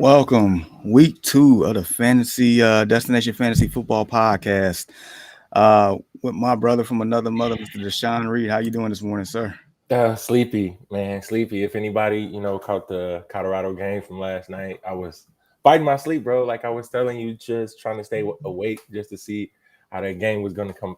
Welcome, week 2 of the Fantasy Destination Fantasy Football Podcast. With my brother from another mother, Mr. Deshaun Reed. How you doing this morning, sir? Sleepy, man, sleepy. If anybody, caught the Colorado game from last night, I was fighting my sleep, bro. Like I was telling you, just trying to stay awake just to see how that game was going to come,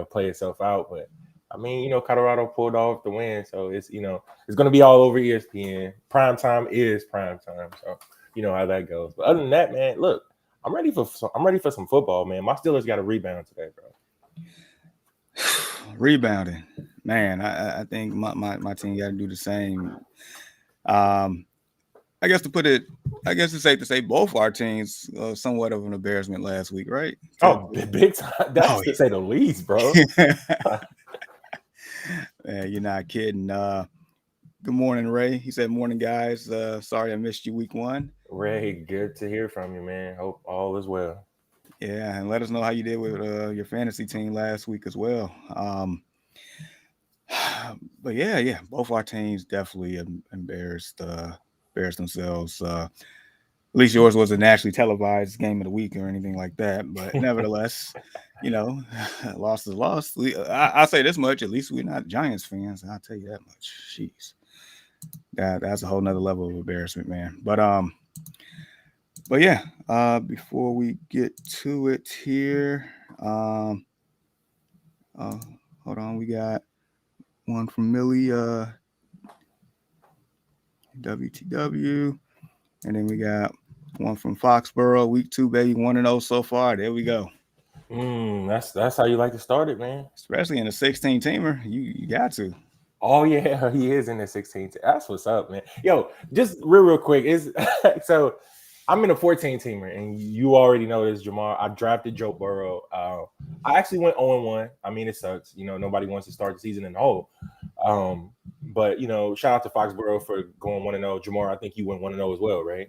play itself out. But I mean, Colorado pulled off the win, so it's going to be all over ESPN. Prime time is prime time, so you know how that goes. But other than that, man, look, I'm ready for some football, man. My Steelers got a rebound today, bro. Rebounding, man. I think my team got to do the same. Um, I guess it's safe to say both our teams somewhat of an embarrassment last week, right? Oh, big time. That's to say the least, bro. Man, you're not kidding. Good morning, Ray. He said, "Morning, guys. Sorry I missed you week 1." Ray, good to hear from you, man. Hope all is well. Yeah, and let us know how you did with your fantasy team last week as well. But yeah, both our teams definitely embarrassed themselves. At least yours was a nationally televised game of the week or anything like that. But nevertheless, you know, loss is lost. I say this much: at least we're not Giants fans. I'll tell you that much. Jeez, that's a whole nother level of embarrassment, man. But yeah, before we get to it here, uh, hold on, we got one from Millie, WTW, and then we got one from Foxborough, week 2, baby, 1-0 so far. There we go. That's how you like to start it, man. Especially in a 16 teamer, you got to. Oh yeah, he is in the 16th. That's what's up, man. Yo, just real quick is so I'm in a 14 teamer, and you already know this, Jamar. I drafted Joe Burrow. I actually went 0-1. I mean, it sucks. Nobody wants to start the season in the hole. But shout out to Foxborough for going 1-0. Jamar, I think you went 1-0 as well, right?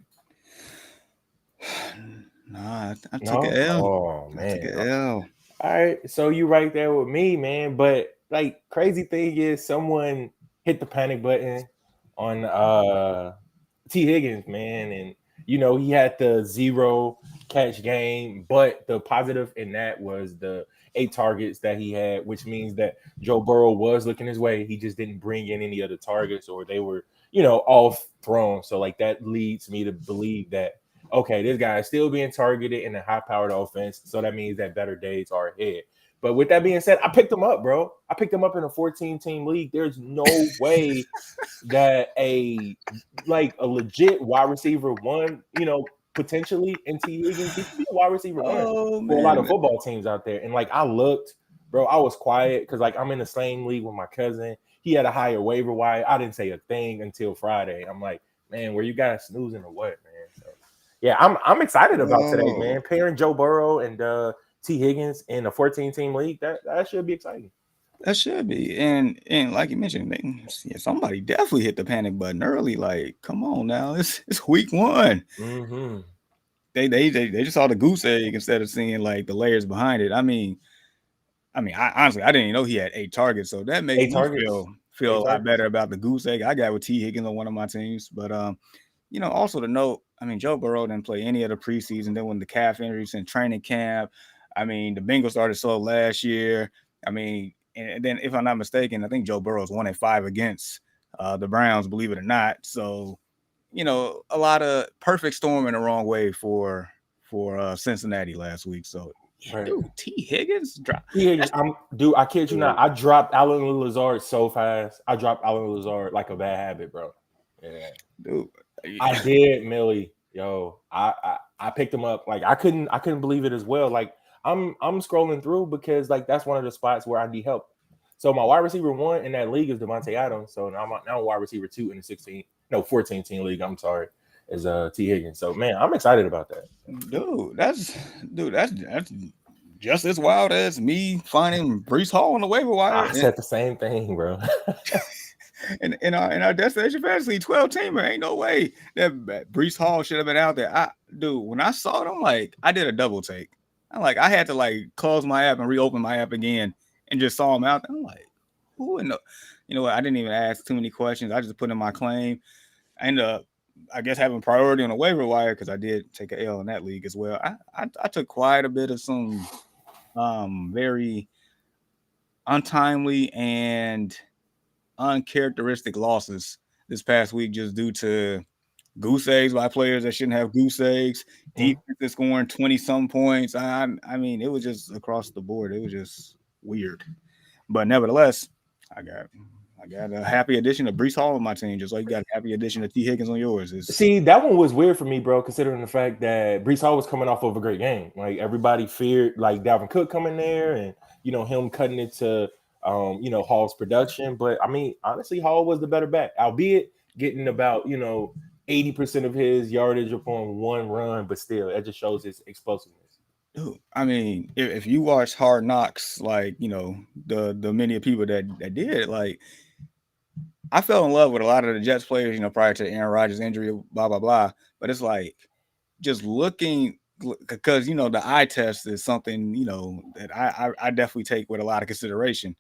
Nah, I took No? an L. Oh I took man. an L. All right, so you right there with me, man. But like, crazy thing is, someone hit the panic button on T. Higgins, man, and he had the 0 catch game, but the positive in that was the 8 targets that he had, which means that Joe Burrow was looking his way. He just didn't bring in any other targets, or they were off thrown. So like that leads me to believe that okay, this guy is still being targeted in a high-powered offense, so that means that better days are ahead. But with that being said, I picked him up, bro. I picked him up in a 14-team league. There's no way that a legit wide receiver one, potentially in T. Higgins, he could be a wide receiver one Oh for a lot of man. football teams out there. And like I looked, bro, I was quiet because like I'm in the same league with my cousin. He had a higher waiver wire. I didn't say a thing until Friday. I'm like, man, were you guys snoozing or what, man? So yeah, I'm excited about today, Oh, man. Pairing Joe Burrow and T. Higgins in a 14-team league, that should be exciting. that should be. And like you mentioned, somebody definitely hit the panic button early. Like, come on now, it's week 1. Mm-hmm. They just saw the goose egg instead of seeing like the layers behind it. I honestly I didn't even know he had 8 targets, so that makes 8 me targets. feel 8 a lot targets. better about the goose egg I got with T. Higgins on one of my teams. But also to note, Joe Burrow didn't play any of the preseason. Then when the calf injuries in training camp, the Bengals started slow last year. And then if I'm not mistaken, I think Joe Burrow's 1-5 against the Browns, believe it or not. So, a lot of perfect storm in the wrong way for Cincinnati last week. So, yeah, Right. dude, T. Higgins dropped. T. Higgins, dude, I kid you not. I dropped Alan Lazard so fast. I dropped Alan Lazard like a bad habit, bro. Yeah. Dude. I did, Millie. Yo, I picked him up. Like I couldn't believe it as well. Like I'm scrolling through because like that's one of the spots where I need help. So my wide receiver 1 in that league is Devontae Adams. So now wide receiver 2 in the 14 team league. I'm sorry, is T. Higgins. So man, I'm excited about that. That's just as wild as me finding Brees Hall on the waiver wire. I said the same thing, bro. In our destination fantasy 12 teamer, ain't no way that Brees Hall should have been out there. When I saw it, I'm like, I did a double take. I had to like close my app and reopen my app again and just saw him out there. I'm like, who in the, you know what? I didn't even ask too many questions. I just put in my claim. I ended up I guess having priority on the waiver wire because I did take a L in that league as well. I took quite a bit of some very untimely and uncharacteristic losses this past week just due to goose eggs by players that shouldn't have goose eggs, Mhm. defense is scoring 20 some points. I mean, it was just across the board. It was just weird. But nevertheless, I got I got a happy addition of Brees Hall on my team, just like you got a happy addition of T. Higgins on yours. Is See, that one was weird for me, bro, considering the fact that Brees Hall was coming off of a great game. Like everybody feared like Dalvin Cook coming there and him cutting it to Hall's production. But I mean, honestly, Hall was the better back, albeit getting about 80% of his yardage upon one run, but still it just shows his explosiveness. dude, I mean, if you watch Hard Knocks, like the many people that did, like I fell in love with a lot of the Jets players, prior to Aaron Rodgers injury, blah blah blah. But it's like just looking because the eye test is something that I definitely take with a lot of consideration.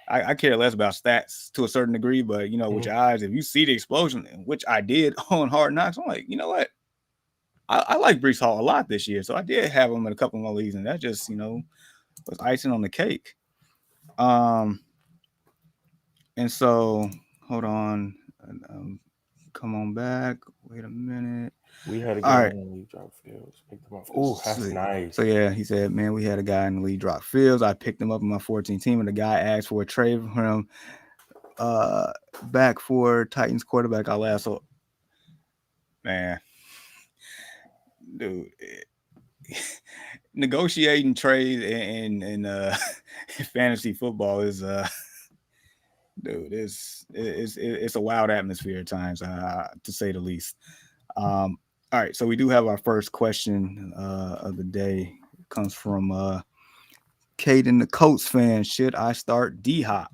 I care less about stats to a certain degree, but with Mhm. your eyes, if you see the explosion, which I did on Hard Knocks, I'm like, you know what? I like Brees Hall a lot this year, so I did have him in a couple more leagues, and that just was icing on the cake. Um, and so hold on, come on back. Wait a minute. We had a All guy right. in the drop fields, picked him up. Oh, that's So, nice. so yeah, he said, man, we had a guy in the league drop fields. I picked him up in my 14 team, and the guy asked for a trade for him uh back for Titans quarterback. I'll ask. So, man, dude, negotiating trades and fantasy football is dude, it's a wild atmosphere at times, to say the least. All right, so we do have our first question of the day. It comes from Caden, the Colts fan. Should I start D Hop?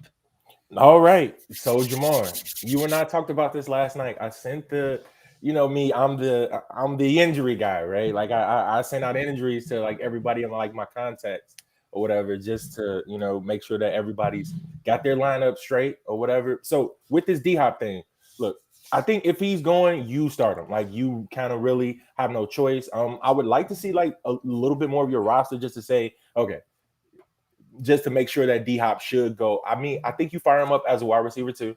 All right. So Jamar, you and I talked about this last night. I sent me, I'm the injury guy, right? Like I sent out injuries to like everybody in like my contacts or whatever, just to make sure that everybody's got their lineup straight or whatever. So with this D Hop thing, look, I think if he's going, you start him. Like you kind of really have no choice. I would like to see like a little bit more of your roster just to say, okay, just to make sure that D Hop should go. I mean, I think you fire him up as a wide receiver too,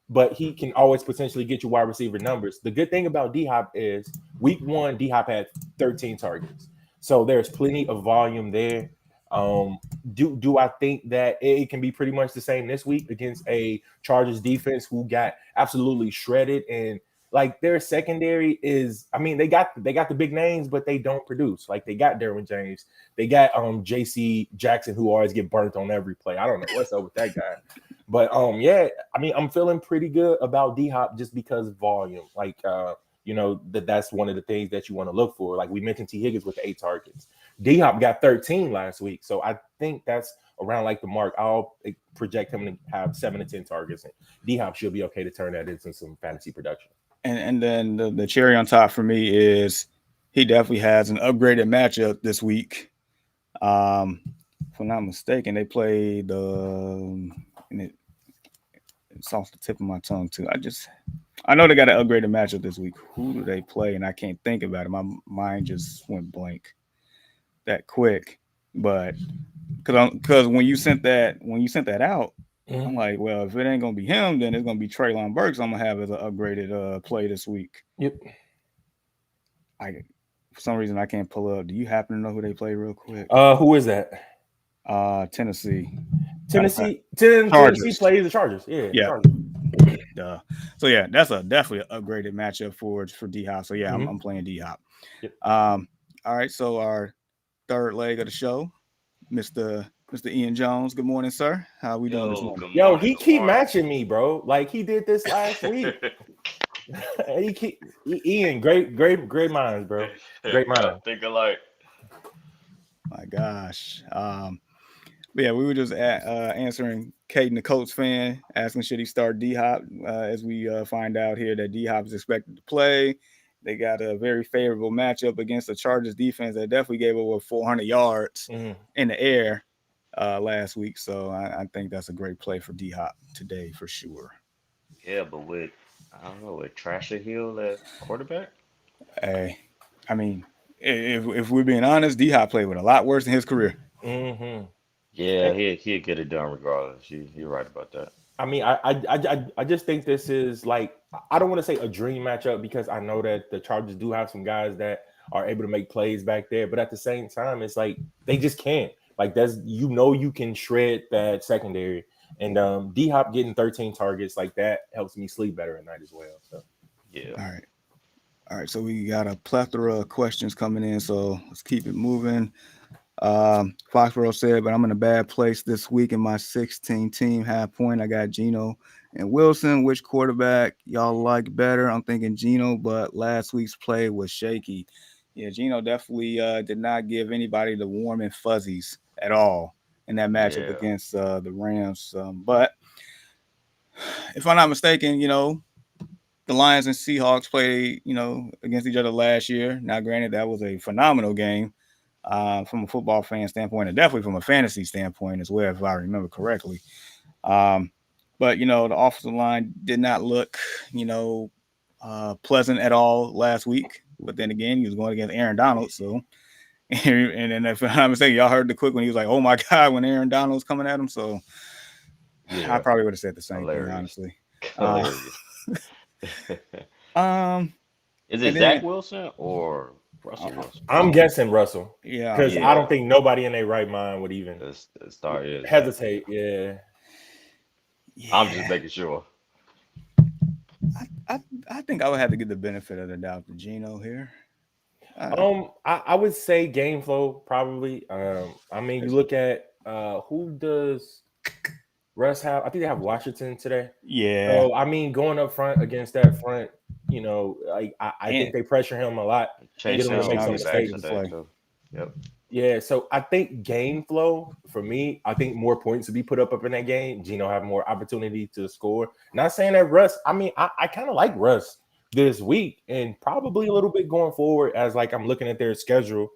but he can always potentially get you wide receiver numbers. The good thing about D Hop is week one, D Hop had 13 targets. So there's plenty of volume there. Um, do I think that it can be pretty much the same this week against a Chargers defense who got absolutely shredded, and like their secondary is, I mean, they got the big names, but they don't produce. Like they got Derwin James, they got JC Jackson, who always get burnt on every play. I don't know what's up with that guy. But yeah, I mean, I'm feeling pretty good about D Hop just because volume. Like that's one of the things that you want to look for. Like we mentioned T. Higgins with 8 targets. D Hop got 13 last week. So I think that's around like the mark. I'll project him to have 7 to 10 targets. And D Hop should be okay to turn that into some fantasy production. And then the cherry on top for me is he definitely has an upgraded matchup this week. If I'm not mistaken, they played and it's off the tip of my tongue too. I know they got an upgraded matchup this week. Who do they play? And I can't think about it. My mind just went blank that quick. But because when you sent that out, Mhm. I'm like, well, if it ain't gonna be him, then it's gonna be Traylon Burks. I'm gonna have as an upgraded play this week. Yep. I For some reason I can't pull up. Do you happen to know who they play real quick? Who is that? Tennessee. Matter of fact, Tennessee Chargers. plays the Chargers. Yeah, Yeah. Chargers. Duh. So yeah, that's a definitely an upgraded matchup for D Hop. So yeah, I'm Mhm. playing D Hop. Yep. All right. So our third leg of the show, Mr. Ian Jones. Good morning, sir. How we doing this Yo, morning? good Yo, morning. he Good keep morning. matching me, bro. Like he did this last week. Ian, great minds, bro. Great Yeah, minds. think alike. My gosh. But yeah, we were just answering Caden, the Colts fan, asking should he start D Hop as we find out here that D Hop is expected to play. They got a very favorable matchup against the Chargers defense that definitely gave over 400 yards Mhm. in the air last week. So I think that's a great play for D Hop today for sure. Yeah, but with I don't know, with Trasher Hill at quarterback. Hey, I mean, if we're being honest, D Hop played with a lot worse in his career. Mm-hmm. Yeah, And he'll get it done regardless. You're right about that. I mean, I just think this is like I don't want to say a dream matchup because I know that the Chargers do have some guys that are able to make plays back there, but at the same time, it's like they just can't. Like that's you can shred that secondary, and D Hop getting 13 targets like that helps me sleep better at night as well. So Yeah, All right. All right. So we got a plethora of questions coming in. So let's keep it moving. Foxborough said, but I'm in a bad place this week in my 16 team half point. I got Geno and Wilson. Which quarterback y'all like better? I'm thinking Geno, but last week's play was shaky. Yeah, Geno definitely did not give anybody the warm and fuzzies at all in that matchup yeah, against the Rams. But if I'm not mistaken, the Lions and Seahawks played, against each other last year. Now, granted, that was a phenomenal game from a football fan standpoint, and definitely from a fantasy standpoint as well, if I remember correctly. Um, but the offensive line did not look, pleasant at all last week. But then again, he was going against Aaron Donald, so. And then, if I'm not mistaken, y'all heard the quick when he was like, "Oh my God," when Aaron Donald was coming at him. So I yeah. probably would have said the same thing, Hilarious, honestly. Uh, hilarious. um, Is it and Zach then Wilson or uh, Russell Wilson? I'm guessing Russell yeah, because yeah, I don't Yeah, think nobody in their right mind would even the star is exactly. hesitate. Yeah. I'm just yeah. making sure. I think I would have to give the benefit of the doubt to Gino here. Uh, I would say game flow probably. I mean, you it's- look at who does Russ have? I think they have Washington today. yeah, So I mean, going up front against that front, like I think and they pressure him a lot and get Chase him to Young Chase make will Young some be is back skating to mistakes. today play. too. Yep. Yeah, so I think game flow for me, I think more points to be put up in that game. Gino have more opportunity to score. Not saying that Russ, I mean, I kind of like Russ this week and probably a little bit going forward as like I'm looking at their schedule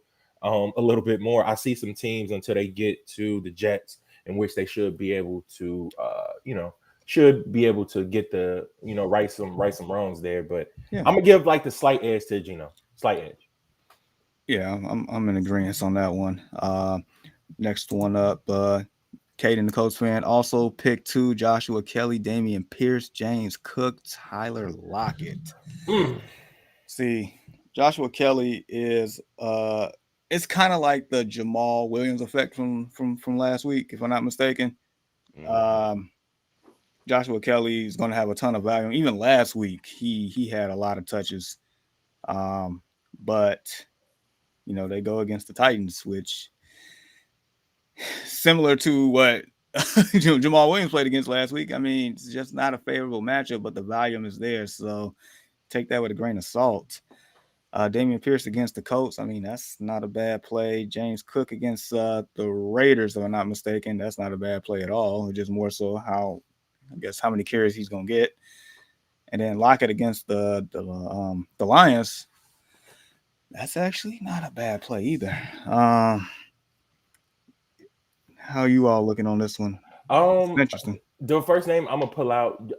a little bit more. I see some teams until they get to the Jets in which they should be able to should be able to get the right some wrongs there. But Yeah, I'm gonna give like the slight edge to Gino. Slight edge. yeah, I'm in agreement on that one. Next one up, Caden, the Colts fan, also picked two: Joshua Kelly, Damian Pierce, James Cook, Tyler Lockett. Mm. See, Joshua Kelly is it's kind of like the Jamal Williams effect from last week, if I'm not mistaken. Hmm. Um, Joshua Kelly is going to have a ton of value. Even last week, he had a lot of touches. But they go against the Titans, which similar to what Jamal Williams played against last week. I mean, it's just not a favorable matchup, but the volume is there. So take that with a grain of salt. Damian Pierce against the Colts. I mean, that's not a bad play. James Cook against the Raiders, if I'm not mistaken. That's not a bad play at all. Just more so how many carries he's going to get. And then Lockett against the Lions. That's actually not a bad play either. How you all looking on this one? It's Um, interesting. the first name I'm gonna pull out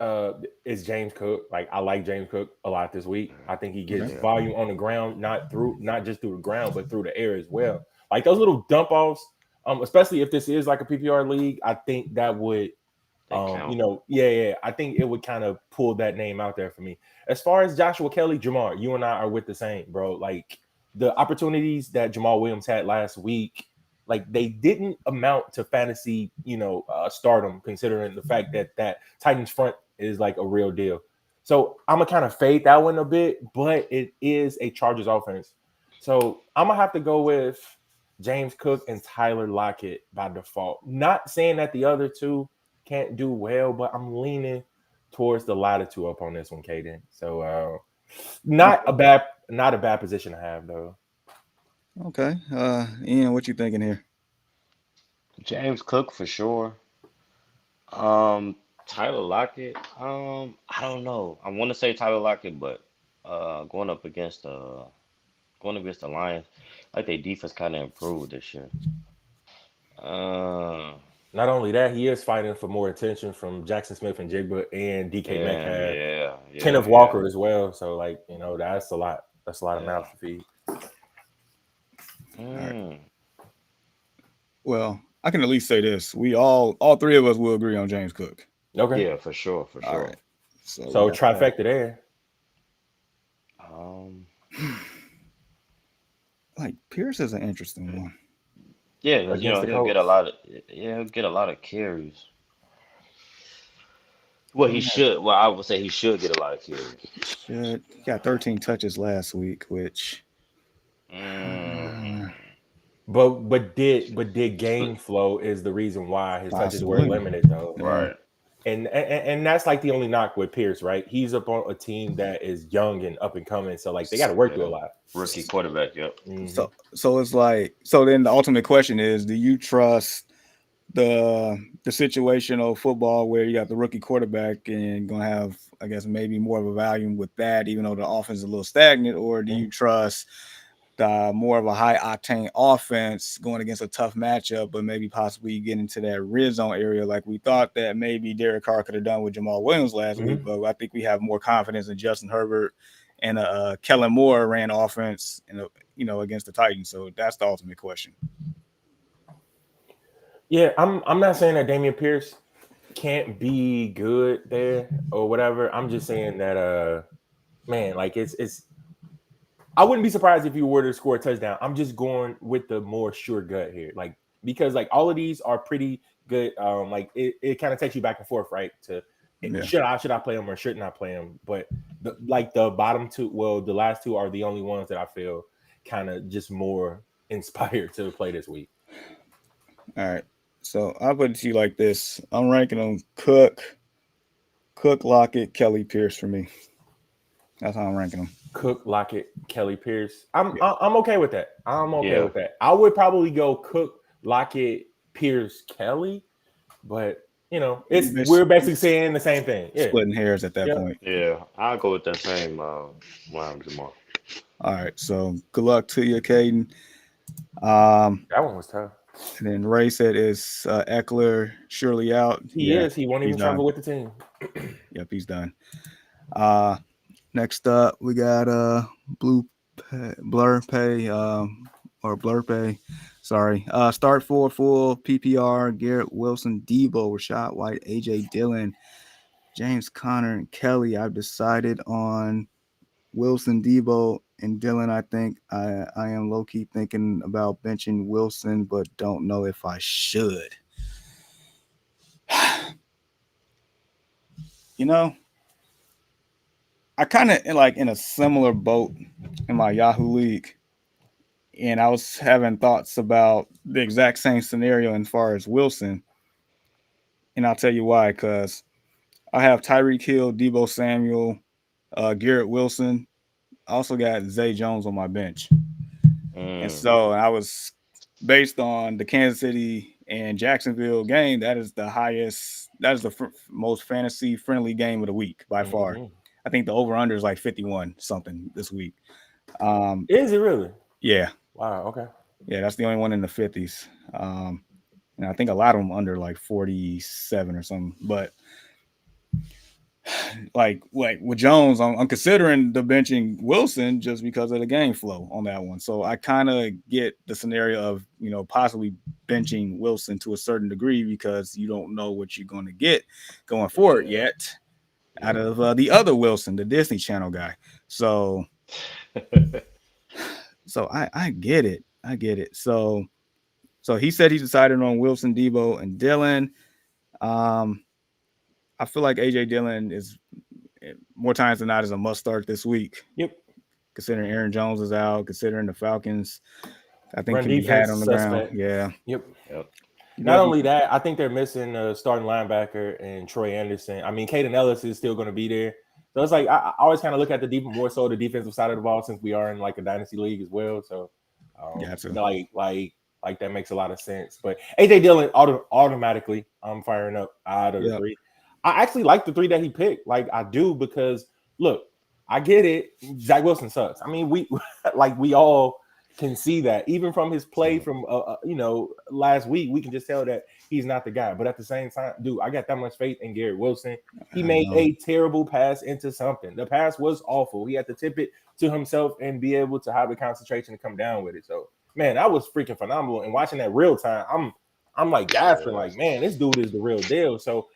is James Cook. Like I like James Cook a lot this week. I think he gets Okay. Yeah, volume on the ground, not just through the ground, but through the air as well. Like those little dump offs, especially if this is like a PPR league, I think that would they count. yeah, I think it would kind of pull that name out there for me. As far as Joshua Kelly, Jamar, you and I are with the same, bro. Like the opportunities that Jamal Williams had last week, like they didn't amount to fantasy, stardom, considering the fact that that Titans front is like a real deal. So I'm gonna kind of fade that one a bit, but it is a Chargers offense. So I'm gonna have to go with James Cook and Tyler Lockett by default. Not saying that the other two can't do well, but I'm leaning towards the latter two up on this one, Caden. So Okay. not a bad position to have though. Okay. Ian, what you thinking here? James Cook for sure. Um, Tyler Lockett. I don't know. I want to say Tyler Lockett, but going up against the Lions, like their defense kind of improved this year. Uh, Not only that, he is fighting for more attention from Jackson Smith and Jigba and DK And Metcalf, yeah, Kenneth Walker as well. So, like, that's a lot. That's a lot of yeah. mouths to feed. All right. Mm. Well, I can at least say this: we all three of us will agree on James Cook. Okay. Yeah, for sure, for All sure. right. So we So got that. trifecta there. Like Pierce is an interesting one. Yeah, because Against the he'll get a Colts. lot of he'll get a lot of carries. Well, he He should. Well, I would say he should get a lot of carries. he got 13 touches last week, which Mm. But did game flow is the reason why his touches were possibly. limited though. Yeah. Right. And that's like the only knock with Pierce, right? He's up on a team that is young and up and coming, so like they got to work through a Yeah. lot. Rookie quarterback. Yep. Mhm. So it's like then the ultimate question is: do you trust the situational football where you got the rookie quarterback and gonna have, I guess, maybe more of a value with that, even though the offense is a little stagnant, or do you trust the more of a high octane offense going against a tough matchup, but maybe possibly get into that red zone area like we thought that maybe Derek Carr could have done with Jamal Williams last week, but I think we have more confidence in Justin Herbert and Kellen Moore ran offense against the Titans. So that's the ultimate question. Yeah, I'm not saying that Damian Pierce can't be good there or whatever. I'm just saying that man, like it's I wouldn't be surprised if you were to score a touchdown. I'm just going with the more sure gut here. Like, because like all of these are pretty good. Like it kind of takes you back and forth, right? Should I play him or shouldn't I play him? But the bottom two, well, the last two are the only ones that I feel kind of just more inspired to play this week. All right. So I'll put it to you like this. I'm ranking them Cook, Lockett, Kelly, Pierce for me. That's how I'm ranking them. Cook, Lockett, Kelly, Pierce. I'm okay with that. I'm okay Yeah. with that. I would probably go Cook, Lockett, Pierce, Kelly, but we're basically saying the same thing. Yeah. Splitting hairs at that point. Yeah. I'll go with that same line, Jamal. All right. So good luck to you, Caden. That one was tough. And then Ray said is Eckler surely out. He is. He won't even travel with the team. Yep, he's done. Next up, we got Blur Pay Sorry. Start for full PPR: Garrett Wilson, Debo, Rashad White, AJ Dillon, James Conner, and Kelly. I've decided on Wilson, Debo, and Dillon. I think I am low key thinking about benching Wilson, but don't know if I should. I kind of like in a similar boat in my Yahoo league, and I was having thoughts about the exact same scenario as far as Wilson, and I'll tell you why. Because I have Tyreek Hill, Debo Samuel, Garrett Wilson. I also got Zay Jones on my bench, and so I was based on the Kansas City and Jacksonville game. That is the highest. That is the most fantasy friendly game of the week by far. I think the over-under is like 51 something this week. Is it really? Yeah. Wow. Okay. Yeah, that's the only one in the 50s. And I think a lot of them under like 47 or something. But like with Jones, I'm considering the benching Wilson just because of the game flow on that one. So I kind of get the scenario of, possibly benching Wilson to a certain degree because you don't know what you're going to get going forward yet. Out of the other Wilson, the Disney Channel guy. So I get it. So he said he decided on Wilson, Debo, and Dillon. I feel like AJ Dillon is more times than not is a must start this week. Yep. Considering Aaron Jones is out, considering the Falcons, I think Run can be had on the suspect. ground. Yeah. Yep. Not only that, I think they're missing a starting linebacker and Troy Anderson. I mean, Caden Ellis is still going to be there. So it's like I always kind of look at more so the defensive side of the ball since we are in like a dynasty league as well. So like that makes a lot of sense. But AJ Dillon automatically I'm firing up out of the three. I actually like the three that he picked. Like I do because look, I get it. Zach Wilson sucks. I mean, we all can see that. Even from his play So, from last week, we can just tell that he's not the guy. But at the same time, dude, I got that much faith in Garrett Wilson. He I made know. a terrible pass into something. The pass was awful. He had to tip it to himself and be able to have the concentration to come down with it. So, man, that was freaking phenomenal. And watching that real time, I'm like gasping, yeah. like, man, this dude is the real deal. So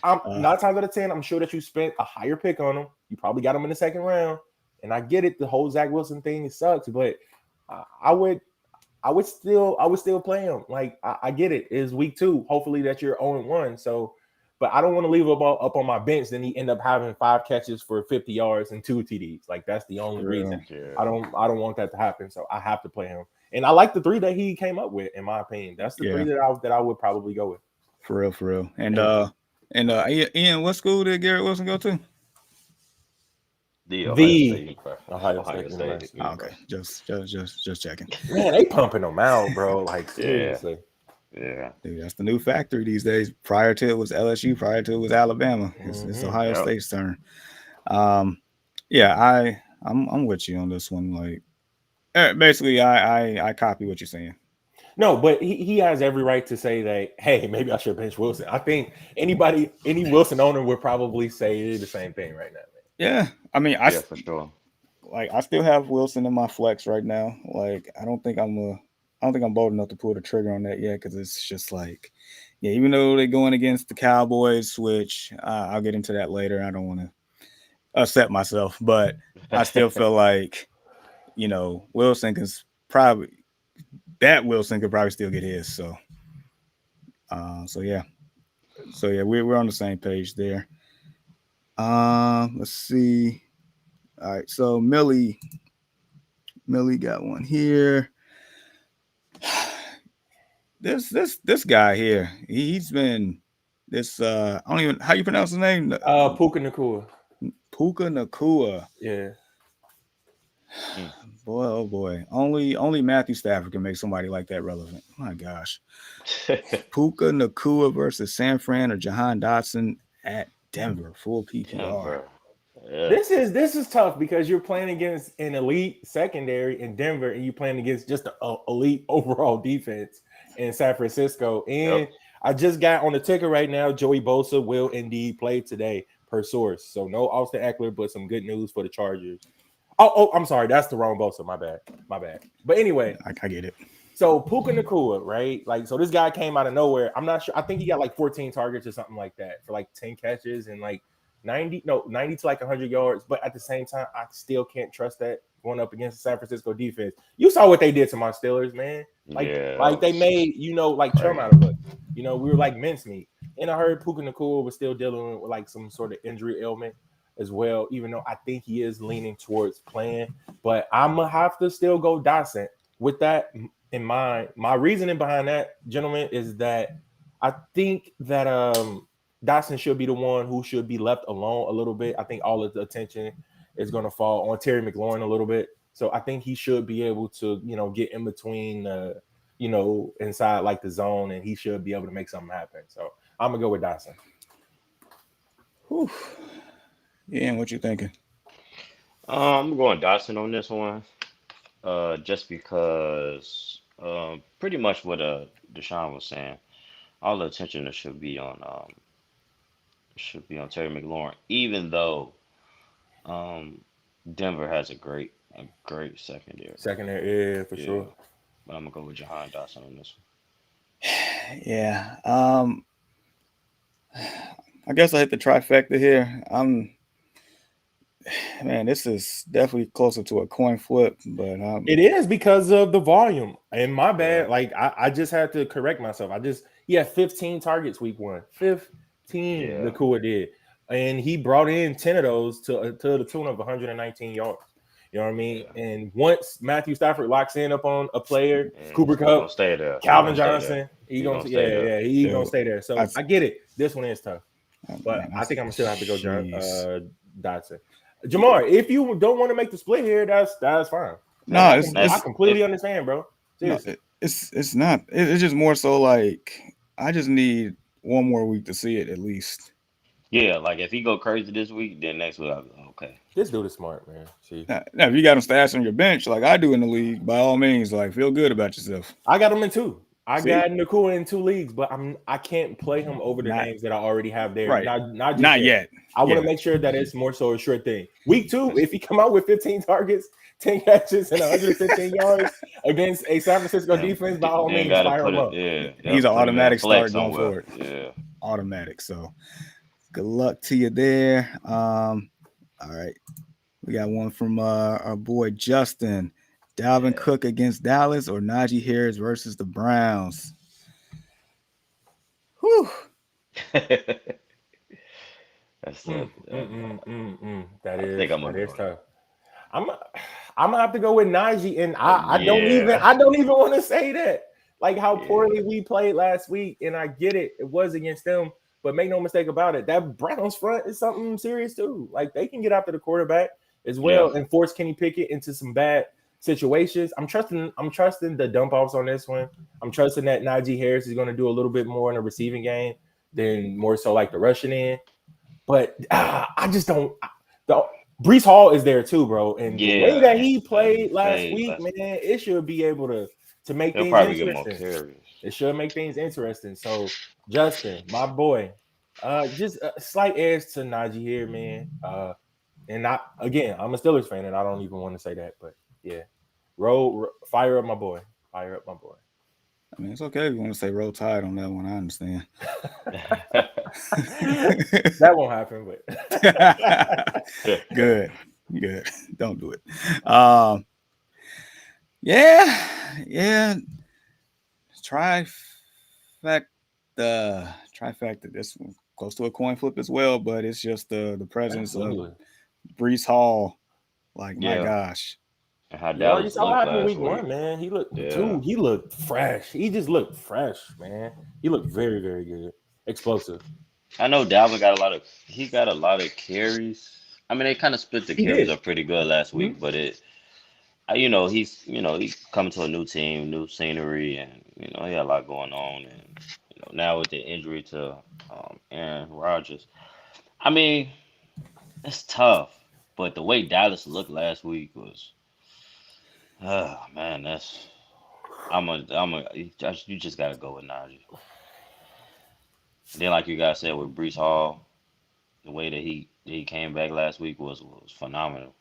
I'm Uh, 9 times out of 10, I'm sure that you spent a higher pick on him. You probably got him in the second round. And I get it, the whole Zach Wilson thing sucks, but I would still play him. Like I get it. It's week 2. Hopefully that you're 0-1. So, but I don't want to leave him up on my bench. Then he end up having 5 catches for 50 yards and 2 TDs. Like that's the only for reason. real. Yeah. I don't want that to happen. So I have to play him. And I like the 3 that he came up with, in my opinion. That's the 3 Yeah, that I would probably go with. for real, for real. Yeah. And Ian, what school did Garrett Wilson go to? The Ohio The State, Ohio Ohio State State University. Oh, okay, University. just checking. Man, they pumping them out, bro. Like Yeah, seriously. yeah, Dude, that's the new factory these days. Prior to it was LSU. Prior to it was Alabama. It's Mhm. Ohio yep. State's turn. Yeah, I'm with you on this one. Like, basically, I copy what you're saying. No, but he has every right to say that, hey, maybe I should bench Wilson. I think any Wilson owner would probably say the same thing right now, man. Yeah, I mean, Yeah, for sure. I still have Wilson in my flex right now. Like, I don't think I'm bold enough to pull the trigger on that yet because it's just like, yeah, even though they're going against the Cowboys, which I'll get into that later. I don't want to upset myself, but I still feel like Wilson can probably Wilson could probably still get his. So yeah, we're on the same page there. Let's see. All right, so Millie got one here. This guy here, he's been this. I don't even how you pronounce his name. Puka Nacua. Puka Nakua. Yeah. Mm. Boy, oh boy. Only Matthew Stafford can make somebody like that relevant. My gosh. Puka Nakua versus San Fran or Jahan Dotson at Denver. Full PPR. Denver. Yeah. This is tough because you're playing against an elite secondary in Denver and you're playing against just an elite overall defense in San Francisco. And Yep. I just got on the ticker right now. Joey Bosa will indeed play today per source. So no Austin Eckler, but some good news for the Chargers. Oh, I'm sorry. That's the wrong Bosa. My bad. But anyway, I get it. so Puka Nacua, right? Like, so this guy came out of nowhere. I'm not sure. I think he got like 14 targets or something like that for like 10 catches and like 90 to like 100 yards. But at the same time, I still can't trust that going up against the San Francisco defense. You saw what they did to my Steelers, man. Yeah, Like that they was made, like chum crazy. out of us. We were like mincemeat. And I heard Puka Nacua was still dealing with like some sort of injury ailment as well, even though I think he is leaning towards playing. But I'm going to have to still go Dotson. With that in mind, my reasoning behind that, gentlemen, is that I think that Dotson should be the one who should be left alone a little bit. I think all of the attention is going to fall on Terry McLaurin a little bit. So I think he should be able to, get in between, inside like the zone, and he should be able to make something happen. So I'm going to go with Dotson. Whew. Yeah, what you thinking? I'm going Dotson on this one. Just because, pretty much what Deshaun was saying. All the attention should be on Terry McLaurin, even though Denver has a great secondary. Secondary, yeah, for Yeah, sure. but I'm gonna go with Jahan Dotson on this Yeah. I guess I hit the trifecta here. Man, this is definitely closer to a coin flip, but It is because of the volume. And my one. Yeah, bad. Like I just had to correct myself. He had 15 targets week 1. 15 yeah, Nakua did. And he brought in 10 of those to the tune of 119 yards. You know what I mean? yeah. And once Matthew Stafford locks in up on a player, And Cooper he gonna Kupp, stay there. He Calvin gonna stay there. Johnson, he He gonna gonna stay there. he's gonna dude, stay there. So I, I get it. This one is tough. But man, I think I'm gonna still have to go jeez. Dotson. Jamar, if you don't want to make the split here, that's fine. No, I That's completely it. understand, bro. no, Seriously. it's not. It's just more so like I just need one more week to see it at least. Yeah, like if he go crazy this week, then next week I'll be like, okay. This dude is smart, man. See, Now, if you got him stashed on your bench like I do in the league, by all means, like feel good about yourself. I got him in two. I See? got Nakua in 2 leagues, but I can't play him over the Not names that I already have there. right. Not just Not yet. yet. I want Yeah. to make sure that it's more so a sure thing. Week 2, if he come out with 15 targets, 10 catches, and 115 yards against a San Francisco defense, by all Then means, gotta fire put him it. up. Yeah, He's an put him in a automatic flex start going somewhere. forward. Yeah. Automatic. So good luck to you there. All right. We got one from our boy Justin. Dalvin Cook against Dallas or Najee Harris versus the Browns. Whew. That's That I is think I'm gonna go. tough. I'm gonna have to go with Najee, and I don't Yeah. even want to say that. Like how poorly we played last week, and I get it, it was against them, but make no mistake about it, that Browns front is something serious too. Like they can get after the quarterback as well and force Kenny Pickett into some bad situations. I'm trusting the dump offs on this one. I'm trusting that Najee Harris is going to do a little bit more in the receiving game than more so like the rushing in. But I just don't. Brees Hall is there too, bro, and the way that he played last week, man, it should be able to make He'll things probably get more interesting. carries. It should make things interesting. So, Justin, my boy, just a slight edge to Najee here, man. And I'm a Steelers fan, and I don't even want to say that, but yeah, fire up my boy, fire up my boy. I mean, it's okay if you want to say roll tide on that one. I understand. That won't happen, but good. Don't do it. Yeah. Trifecta. This one close to a coin flip as well, but it's just the presence of Brees Hall. Like my gosh. And how You already Dallas saw what looked happened last week week. 1, man. He looked fresh. He just looked fresh, man. He looked very, very good. Explosive. I know Dalvin got a lot of carries. I mean, they kind of split the carries up pretty good last week, but he's coming to a new team, new scenery, and he had a lot going on, and now with the injury to Aaron Rodgers, I mean, it's tough. But the way Dallas looked last week was, oh man, you just gotta go with Najee. Then, like you guys said with Brees Hall, the way that he came back last week was phenomenal,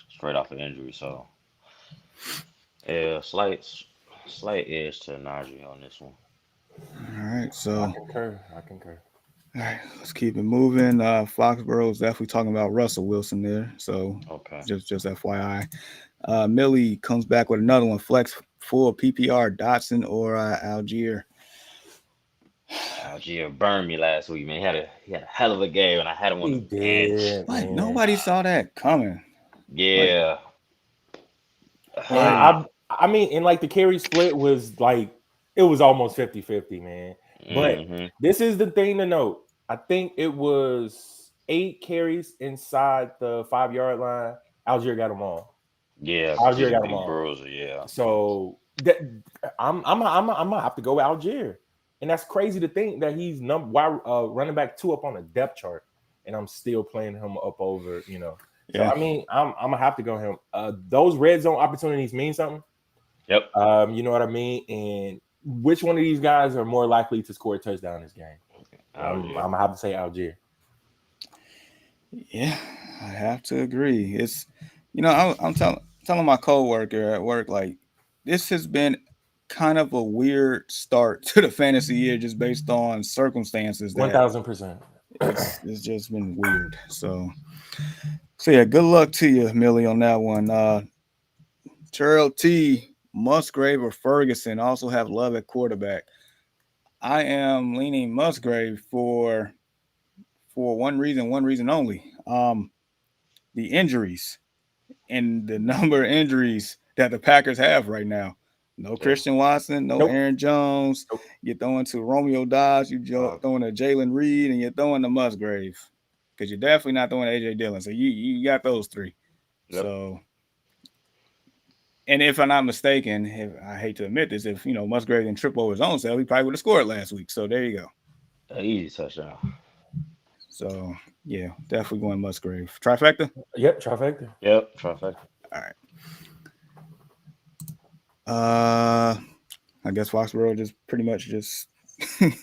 straight off of injury. So, yeah, slight edge to Najee on this one. All right, so I concur. All right, let's keep it moving. Foxborough is definitely talking about Russell Wilson there. So Okay. just FYI. Millie comes back with another one. Flex full PPR, Dotson or Algier. Algier burned me last week, man. He had a hell of a game, and I had him on the bench. Like nobody saw that coming. Yeah. And I mean, and like the carry split was like it was almost 50-50, man. But this is the thing to note. I think it was 8 carries inside the 5-yard line. Algier got them all. Yeah, Algier got them all. Bruiser, yeah. So that I'm gonna have to go with Algier, and that's crazy to think that he's running back 2 up on the depth chart, and I'm still playing him up over. So I mean, I'm gonna have to go him. Those red zone opportunities mean something. Yep. You know what I mean? And which one of these guys are more likely to score a touchdown this game? I'm gonna have to say Algier. Yeah, I have to agree. It's I'm telling my coworker at work, like, this has been kind of a weird start to the fantasy year just based on circumstances. 1,000%. It's just been weird. So yeah, good luck to you, Millie, on that one. Terrell T, Musgrave or Ferguson also have love at quarterback. I am leaning Musgrave for one reason only. The injuries and the number of injuries that the Packers have right now. No Christian Watson, no Aaron Jones. You're throwing to Romeo Dobbs, you're throwing to Jalen Reed, and you're throwing to Musgrave. Because you're definitely not throwing to A.J. Dillon. So you got those 3. Yep. So, and if I'm not mistaken, I hate to admit this, if Musgrave didn't trip over his own self, he probably would have scored last week. So there you go. An easy touchdown. So yeah, definitely going Musgrave. Trifecta. Yep, trifecta. Yep, trifecta. All right. Uh, I guess Foxborough just pretty much just. I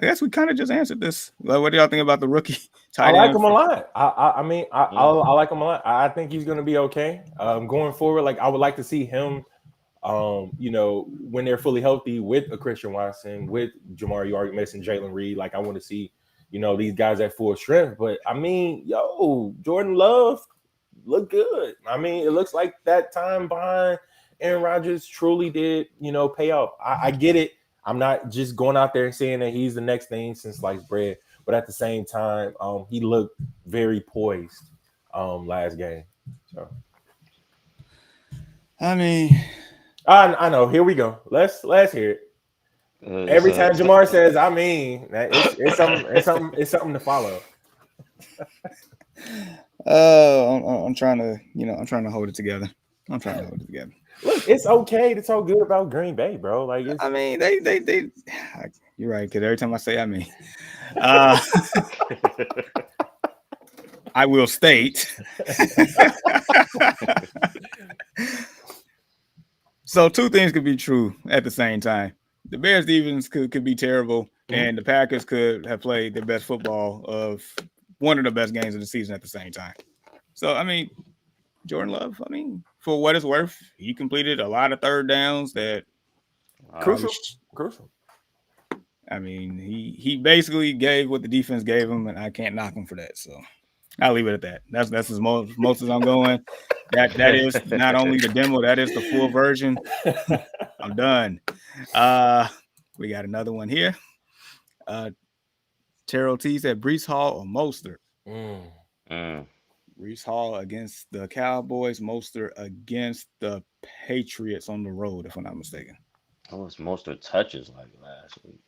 guess we kind of just answered this. Like, what do y'all think about the rookie I tight like end? him a lot. I mean, Mm. I like him a lot. I think he's gonna be okay. Going forward, like I would like to see him. When they're fully healthy with a Christian Watson, with Jamar, you already mentioned Jalen Reed. Like I want to see, these guys at full strength. But I mean, Jordan Love look good. I mean, it looks like that time behind Aaron Rodgers truly did, pay off. I get it. I'm not just going out there and saying that he's the next thing since sliced bread, but at the same time, he looked very poised last game. So I mean, I know. Here we go. Let's hear it. Every time Jamar says, I mean, that it's something to follow. I'm trying to, I'm trying to hold it together. I'm trying to hold it together. Look, it's okay to talk good about Green Bay, bro. Like it's I mean, they. You're right, because every time I say, I mean, uh, I will state. So two things could be true at the same time. The Bears defense could be terrible, and the Packers could have played their best football of one of the best games of the season at the same time. So I mean, Jordan Love, I mean, for what it's worth, he completed a lot of third downs that crucial. I mean, he basically gave what the defense gave him, and I can't knock him for that. So I'll leave it at that. That's as most as I'm going. That is not only the demo, that is the full version. I'm done. We got another one here. Terrell T said Brees Hall or Mostert. Brees Hall against the Cowboys, Mostert against the Patriots on the road, if I'm not mistaken. That was most of touches like last week.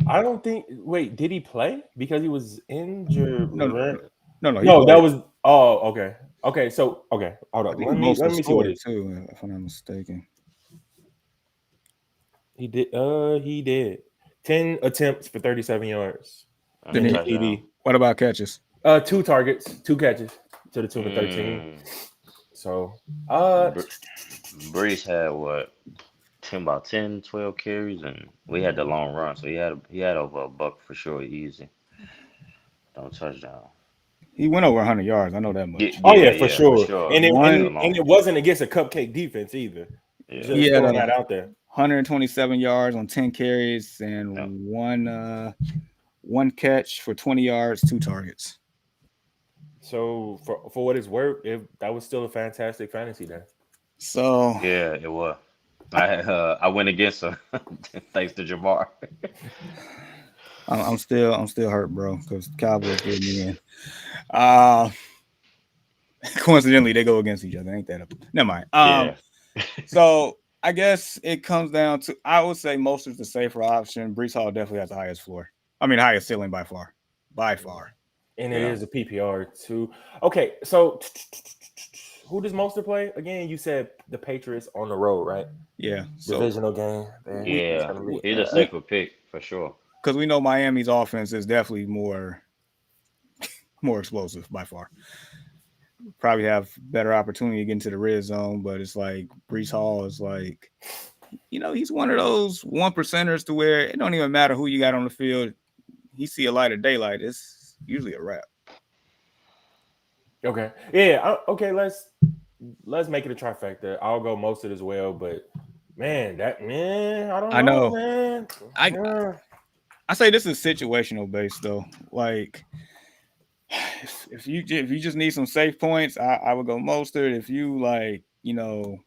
I don't think. Wait, did he play? Because he was injured. No, he No, that played. was. Oh, okay. Okay, so okay, hold I up. think Let me see what scored it is. too, if I'm not mistaken. He did. He did 10 attempts for 37 yards. Then he, TD. what about catches? 2 targets, 2 catches to the tune of 13. So, Brees had what? 10, 12 carries, and we had the long run, so he had over a buck for sure, easy. Don't touchdown. He went over 100 yards. I know that much. For sure. And it wasn't against a cupcake defense either. Yeah. Just throwing that out there. 127 yards on 10 carries and one catch for 20 yards, 2 targets. So for what it's worth, that was still a fantastic fantasy day. So yeah, it was. I went against him thanks to Jamar. I'm still hurt, bro, because Cowboys did me in. Coincidentally, they go against each other. Ain't that never mind. Yeah. So I guess it comes down to, I would say most is the safer option. Brees Hall definitely has the highest floor. I mean, highest ceiling by far. And it is a PPR too. Okay, so who does Mostert play again? You said the Patriots on the road, right? Yeah. Divisional game. Yeah, he's a safer pick for sure. Because we know Miami's offense is definitely more explosive by far. Probably have better opportunity to get into the red zone, but it's like Brees Hall is like, he's one of those 1%ers to where it don't even matter who you got on the field. He see a light of daylight, it's usually a wrap. Okay. Yeah. Okay. Let's make it a trifecta. I'll go Mostert as well, but man, I don't know, man. I say this is situational based though. Like, if you just need some safe points, I would go Mostert. If you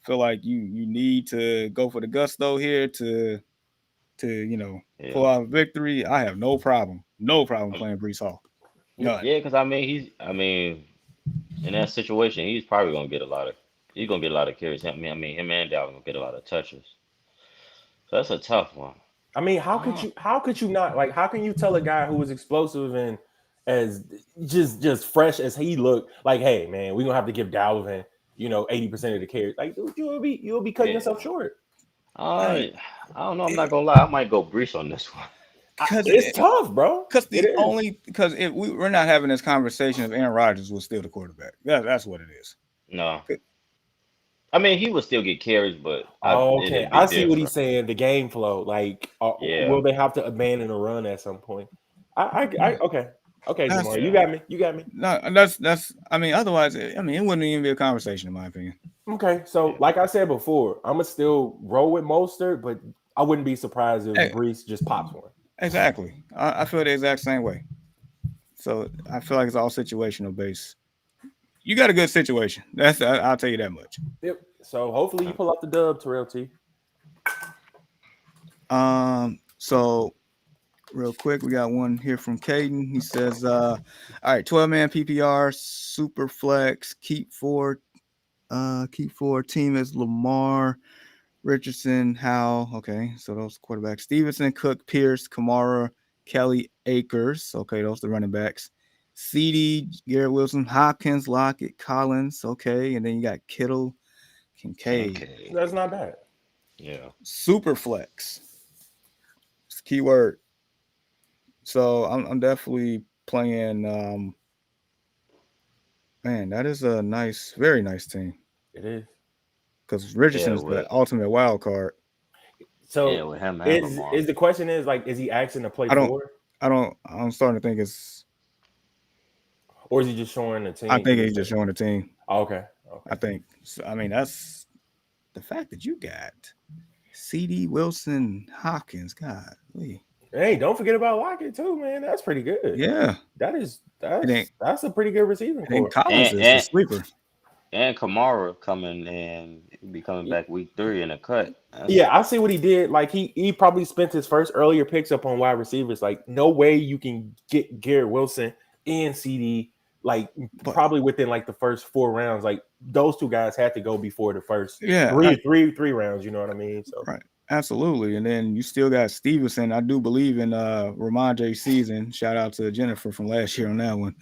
feel like you need to go for the gusto here to pull out a victory, I have no problem playing Brees Hall. None. Yeah, because in that situation, he's probably gonna get a lot of carries. I mean, him and Dalvin gonna get a lot of touches. So that's a tough one. I mean, how could you not, like, how can you tell a guy who was explosive and as just fresh as he looked, like, hey man, we're gonna have to give Dalvin 80% of the carries? Like, dude, you'll be cutting yourself short. I don't know. I'm not gonna lie. I might go Brees on this one. It's tough, bro. Because we're not having this conversation if Aaron Rodgers was still the quarterback. That's what it is. No. I mean, he would still get carries, but Okay, it'd be I see what he's different. saying. The game flow, like, Yeah. will they have to abandon a run at some point? Okay, Jamar, you Yeah. got me. You got me. No, that's. I mean, otherwise, it wouldn't even be a conversation, in my opinion. Okay, so Yeah. like I said before, I'm gonna still roll with Mostert, but I wouldn't be surprised if Hey, Brees just pops one. exactly. I feel the exact same way. So I feel like it's all situational based. You got a good situation. I'll tell you that much. Yep. So hopefully you pull out the dub, Terrell T. So real quick, we got one here from Caden. He says, all right, 12-man PPR, super flex, keep four team is Lamar, Richardson, Howell. Okay, so those quarterbacks. Stevenson, Cook, Pierce, Kamara, Kelly, Akers. Okay, those are the running backs. CD, Garrett Wilson, Hopkins, Lockett, Collins. Okay, and then you got Kittle, Kincaid. Okay. That's not bad. Yeah. Super flex. It's keyword. So I'm definitely playing. Man, that is a nice, very nice team It is. because Richardson Yeah, is the with ultimate wild card. So him and Lamar. is the question like, is he asking to play I don't. four, I'm starting to think it's. or is he just showing the I team? think he's just showing the team. Oh, okay. I think. So, I mean, that's the fact that you got CD Wilson, Hopkins. God, Hey, don't forget about Lockett too, man. That's pretty good. yeah. That's then a pretty good receiving core. Collins is the sleeper. And Kamara coming in, he'll be coming back week 3 in a cut. Yeah, I see what he did. Like he probably spent his first earlier picks up on wide receivers. Like, no way you can get Garrett Wilson and CD probably within like the first 4 rounds. Like, those two guys had to go before the first three rounds. You know what I mean? So right. Absolutely. And then you still got Stevenson. I do believe in Ramon J. season. Shout out to Jennifer from last year on that one.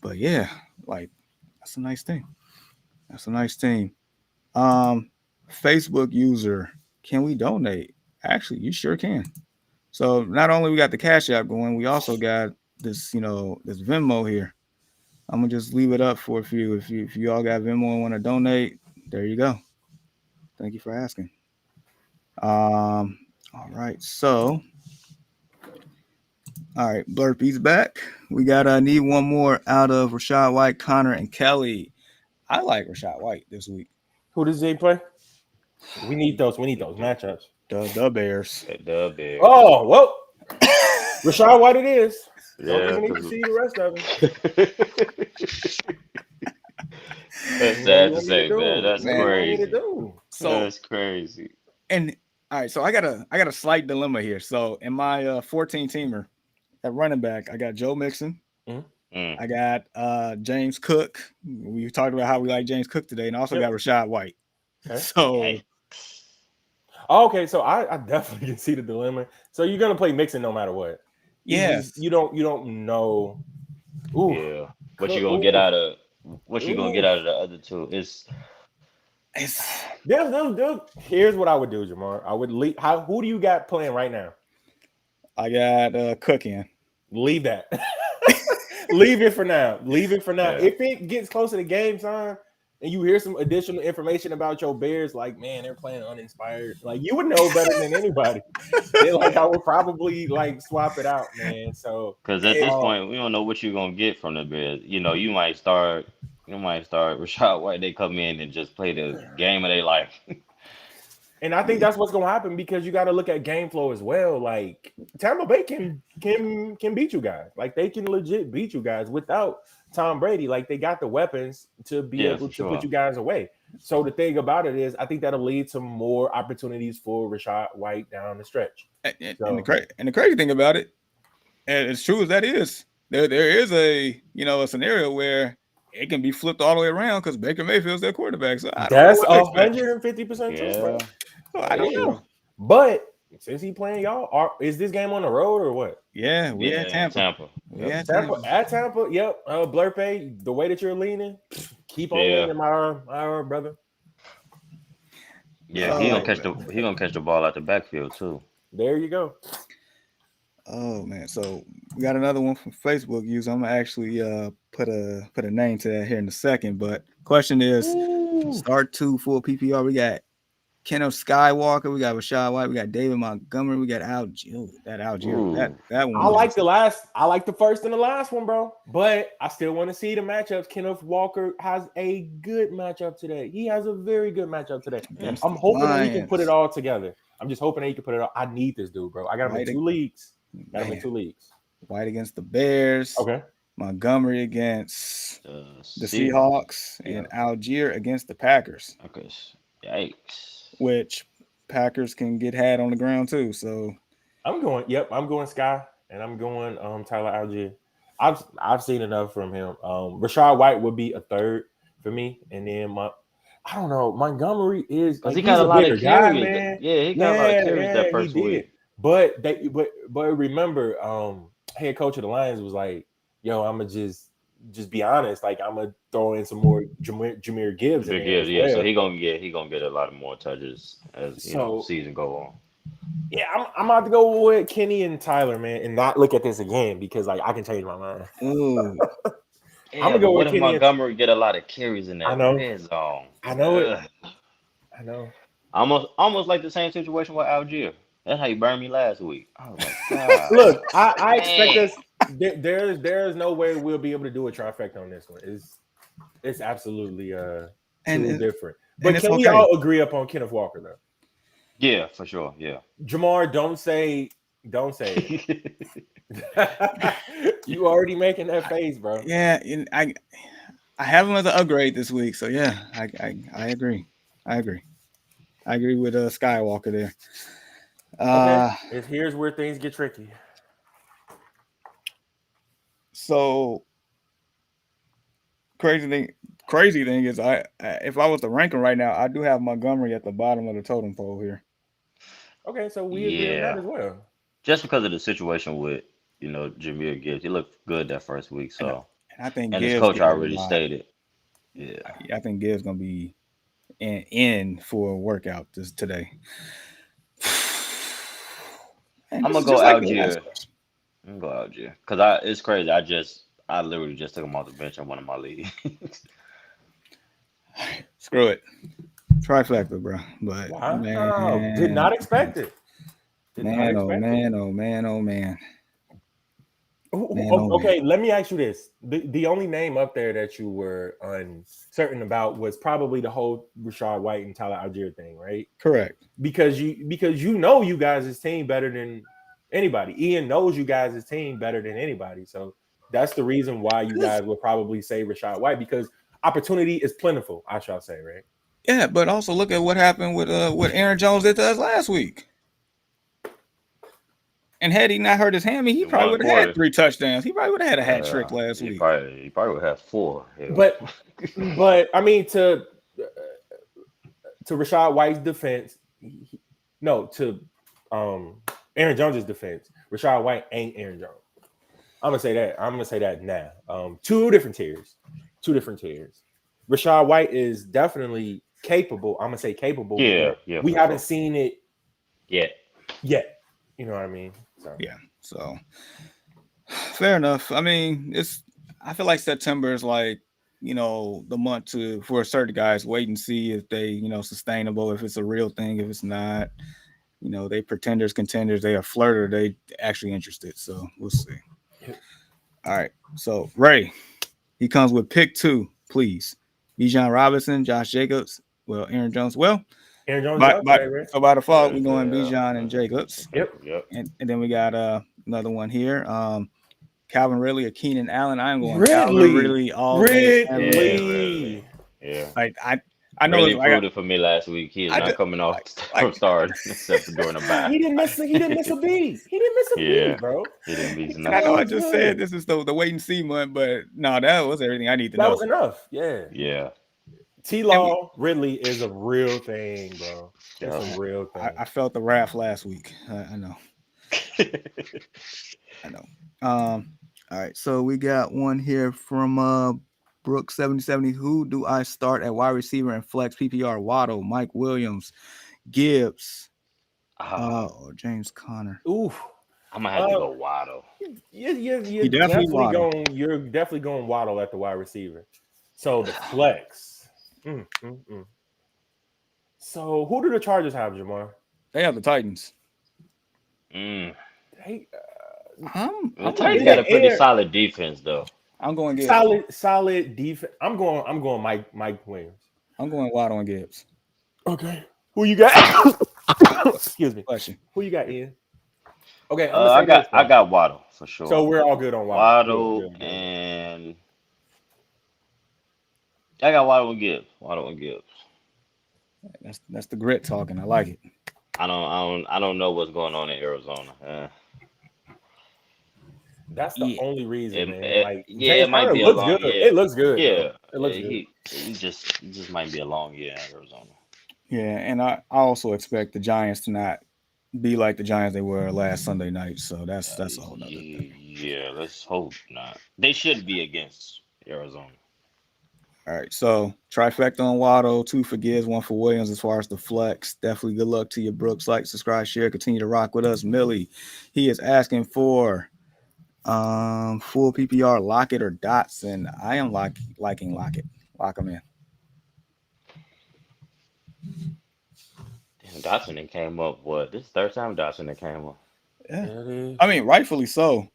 But yeah, like that's a nice thing. That's a nice team. Facebook user, can we donate? Actually, you sure can. So not only we got the Cash App going, we also got this, this Venmo here. I'm gonna just leave it up for a few. If you all got Venmo and want to donate, there you go. Thank you for asking. All right. So, all right, Blurpy's back. We got need one more out of Rashad White, Connor, and Kelly. I like Rashad White this week. who does he play? We need those matchups. The Bears. The Bears. Oh, well, Rashad White it is. Don't Yeah, even need to see the rest of it. That's sad to say, man. That's crazy. So that's crazy. And all right, so I got a slight dilemma here. So in my 14 teamer at running back, I got Joe Mixon. I got James Cook. We talked about how we like James Cook today, and I also got Rashad White. Okay. So okay, so I definitely can see the dilemma. So you're gonna play Mixon no matter what. Yes. You don't know. Ooh, yeah. What you gonna get out of the other two? It's here's what I would do, Jamar. I would leave. Who do you got playing right now? I got Cook in. Leave that. Leave it for now. Yeah. If it gets closer to game time and you hear some additional information about your Bears, like, man, they're playing uninspired, like, you would know better than anybody. I would probably swap it out, man. So because at this point we don't know what you're gonna get from the Bears. You might start Rashad White. They come in and just play the game of their life. And I think that's what's gonna happen because you got to look at game flow as well. Like, Tampa Bay can beat you guys. Like, they can legit beat you guys without Tom Brady. Like, they got the weapons to be able to put you guys away. So the thing about it is, I think that'll lead to more opportunities for Rashad White down the stretch. And the crazy thing about it, and as true as that is, there is a scenario where it can be flipped all the way around because Baker Mayfield's their quarterback. So that's 150% true, bro. I don't know. But since he playing y'all, is this game on the road or what? Yeah, we at Tampa. At Tampa. Yep. Blurpay, the way that you're leaning, keep on leaning, my brother. Yeah, he gonna catch the ball out the backfield too. There you go. Oh man, so we got another one from Facebook user. I'm gonna actually put a name to that here in a second. But question is, Ooh. start two full PPR. We got Kenneth Skywalker, we got Rashad White, we got David Montgomery, we got Algier. That Algier, that Ooh. one I was like just the first and the last one, bro. But I still want to see the matchups. Kenneth Walker has a good matchup today. He has a very good matchup today. against I'm the hoping that he can put it Lions. all together. I'm just hoping that he can put it all. I need this dude, bro. I got him in White, 2 leagues. Got him in man, 2 leagues. White against the Bears, Okay. Montgomery against the See. Seahawks, and Yeah. Algier against the Packers, Okay. Yikes. which Packers can get had on the ground too. So I'm going Sky, and I'm going Tyler Algier. I've seen enough from him. Rashad White would be a third for me, and then I don't know, Montgomery is Cause like he got he's a a lot of bigger guy, carries. man. Yeah, he got a lot of carries Yeah, that he first did. week. But remember, head coach of the Lions was like, "Yo, I'm gonna just be honest. Like I'm gonna throw in some more Jahmyr Gibbs in Big there as gives, yeah. So well." he gonna get a lot of more touches as So season go on. yeah, I'm about to go with Kenny and Tyler, man, and not look at this again because like I can change my mind. ooh, I'm Yeah, gonna but go what with if Kenny and Montgomery get a lot of carries in I that know, red zone? I know it, Ugh. I know. Almost like the same situation with Algier. That's how you burned me last week. I was like, God, Look, I expect dang. us. There's no way we'll be able to do a trifecta on this one. It's absolutely and too different. and But it's can we okay. all agree upon Kenneth Walker though? Yeah, for sure. Yeah. Jamar, don't say it. You already making that face, bro. Yeah, and I have him as an upgrade this week. So yeah, I agree. I agree. I agree with Skywalker there. Okay, Uh, here's where things get tricky. so crazy thing, crazy thing is if I was to rank him right now, I do have Montgomery at the bottom of the totem pole here. Okay, so we agree on that Yeah. as well. Just because of the situation with, Jahmyr Gibbs. He looked good that first week, And so I think and his Gibbs coach getting a already lot. stated. Yeah. I think Gibbs gonna be in for a workout today. And I'm this gonna is go just like the last Algier. question. I'm gonna go Algier. Cause it's crazy. I literally just took him off the bench in one of my leagues. Screw it, trifecta, bro. But Wow, did man, not expect it. Did not man, oh expect it. man, oh man, oh man, man, oh man. Okay, let me ask you this: the only name up there that you were uncertain about was probably the whole Rashad White and Tyler Algier thing, right? Correct. Because you know you guys' team better than anybody. Ian knows you guys' team better than anybody, so that's the reason why you guys will probably say Rashad White because opportunity is plentiful. I shall say, right? Yeah, but also look at what happened with what Aaron Jones did to us last week. And had he not hurt his hammy, he In probably one would have had quarter, 3 touchdowns. He probably would have had a hat trick last he week. probably would have four. Hell. But I mean to Rashad White's defense, no, to Aaron Jones' defense, Rashad White ain't Aaron Jones. I'm gonna say that. I'm gonna say that now. Two different tiers. Two different tiers. Rashad White is definitely capable. I'm gonna say capable, Yeah, but yeah, we for haven't sure. seen it Yeah. yet. You know what I mean? So Yeah. So fair enough. I mean, I feel like September is like, the month for certain guys wait and see if they, sustainable, if it's a real thing, if it's not. They pretenders, contenders, they are flirter, they actually interested. So we'll see. All right. So Ray, he comes with pick 2, please. Bijan Robinson, Josh Jacobs, Aaron Jones. Aaron Jones is out today, right? So by default, Yeah, we're going yeah. Bijan and Jacobs. Yep. Yep. And then we got another one here. Calvin Ridley or Keenan Allen. I'm going Calvin Ridley. Ridley all day, every Yeah, day. really. Ridley. Yeah. Like I know Really it's like proved it for me last week. He is I not just, coming off like from like start except for during a bye. He didn't miss. He didn't miss a beat. He didn't miss a Yeah. beat, bro. He didn't beat He and I know I nothing. played just said good. this is the wait and see month, but no, that was everything I need to That know. was enough. Yeah. Yeah. T And we, Law Ridley is a real thing, bro. It's a Yeah. real thing. I felt the wrath last week. I know. I know. All right, so we got one here from Brooke 7070. Who do I start at wide receiver and flex PPR? Waddle, Mike Williams, Gibbs, Ah, or James Conner. Oof. I'm gonna have to go Waddle. He definitely Waddle. You're definitely going Waddle at the wide receiver. So the flex. So who do the Chargers have, Jamar? They have the Titans. They, The Titans got a pretty solid defense, though. I'm going Gibbs. Solid defense. I'm going Mike Williams. I'm going Waddle and Gibbs. Okay. Who you got? Excuse me. Question. Who you got, Ian? Okay, I got Waddle for sure. So we're all good on Waddle. Waddle and I got Waddle and Gibbs. Waddle and Gibbs. That's the grit talking. I like it. I don't know what's going on in Arizona. That's the only reason, man. It might be a long year. It looks good. Yeah, it looks good. He just might be a long year in Arizona. Yeah, and I also expect the Giants to not be like the Giants they were last Sunday night. So that's a whole nother thing. Yeah, let's hope not. They should be against Arizona. All right, so trifecta on Waddle, 2 for Gibbs, 1 for Williams as far as the flex. Definitely good luck to you, Brooks. Like, subscribe, share, continue to rock with us. Millie, he is asking for full PPR Lockett or Dotson. I am liking Lockett. Lock him in. Damn, Dotson came up. What? This is the third time Dotson came up. Yeah. I mean, rightfully so.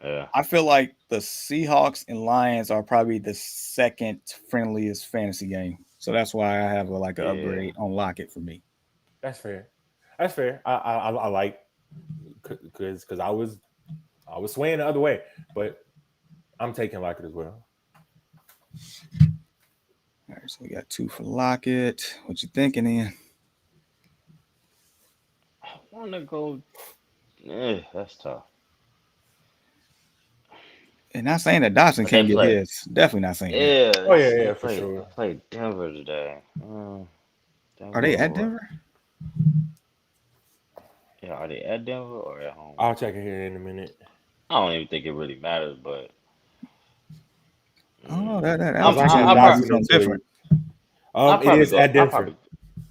Yeah. I feel like the Seahawks and Lions are probably the second friendliest fantasy game. So that's why I have an upgrade on Lockett for me. That's fair. I like because I was swaying the other way, but I'm taking Lockett as well. All right, so we got 2 for Lockett. What you thinking, Ian? I want to go. That's tough. And not saying that Dotson can't get his. Definitely not saying that. Oh, yeah, for sure. They played Denver today. Are they at Denver? Yeah, are they at Denver or at home? I'll check it here in a minute. I don't even think it really matters, but. Oh, that Dotson different. It is at Denver.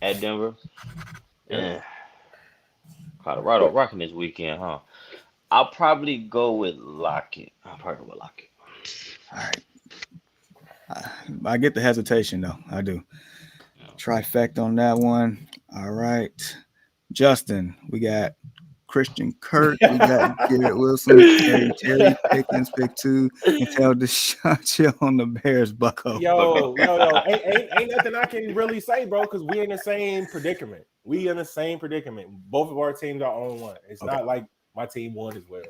At Denver? Yeah. Colorado rocking this weekend, huh? I'll probably go with Lockett. All right. I get the hesitation, though. I do. Yeah. Trifecta on that one. All right. Justin, we got Christian Kirk. We got Garrett Wilson, Terry Pickens, pick 2, and tell Deshaun on the Bears, Bucko. Yo. Ain't nothing I can really say, bro, because we in the same predicament. Both of our teams are on one. It's not like my team won as well.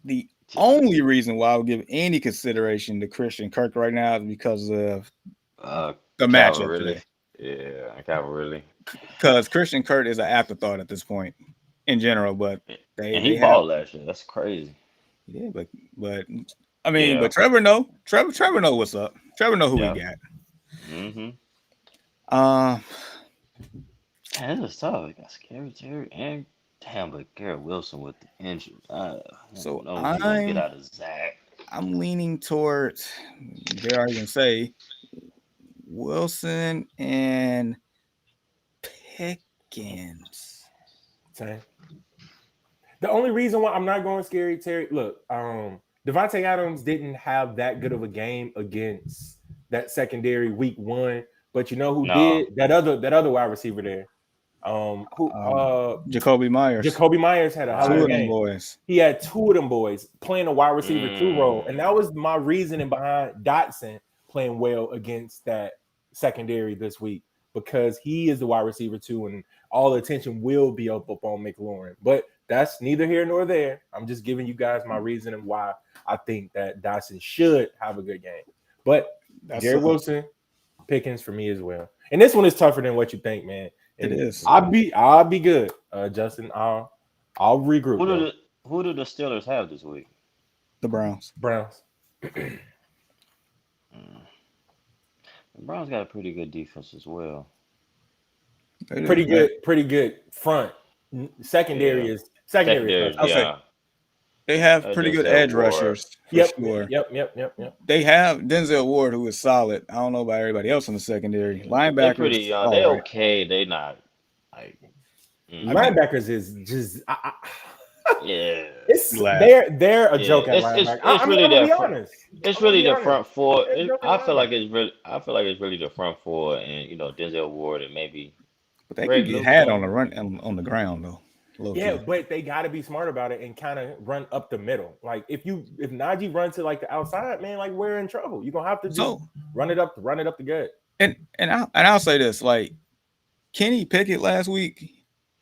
The only reason why I would give any consideration to Christian Kirk right now is because of the matchup today. Yeah, Cavalry. Because Christian Kirk is an afterthought at this point in general, but he balled last year. That's crazy. Yeah, but Trevor know what's up. Trevor know who he got. Man, this is tough. You got Scary Terry and but Garrett Wilson with the injury. So I'm get out of Zach. I'm leaning towards, dare I even say, Wilson and Pickens. Same. The only reason why I'm not going Scary Terry, look, Devontae Adams didn't have that good of a game against that secondary week 1, but you know who did? That other wide receiver there. Jacoby Myers. Jacoby Myers had a hell of a game. Boys. He had 2 of them boys playing a wide receiver 2 role, and that was my reasoning behind Dotson playing well against that secondary this week, because he is the wide receiver 2, and all the attention will be up on McLaurin. But that's neither here nor there. I'm just giving you guys my reasoning why I think that Dotson should have a good game. But Garrett Wilson, Pickens for me as well. And this one is tougher than what you think, man. It is. I'll be good, Justin. I'll regroup. Who do the Steelers have this week? The Browns. The Browns got a pretty good defense as well. Pretty good front. Secondary is. Yeah. They have pretty good edge rushers. Yep. Sure. Yep. They have Denzel Ward, who is solid. I don't know about everybody else in the secondary. Linebackers, they're pretty. They're okay. They not like linebackers is just. Yeah. It's Laugh. they're a joke at It's linebacker. it's I'm really gonna that be front. honest. It's I'm gonna really be the honest. front four. They're a joke at I feel like linebacker. it's really. I feel like it's really the front four, and Denzel Ward and maybe But they can Greg get had on Newsom. the run on the ground though. Low Yeah, key. but they got to be smart about it and kind of run up the middle. Like if Najee runs to like the outside, man, like we're in trouble. You're gonna have to just So run it up the gut. I'll say this, like Kenny Pickett last week,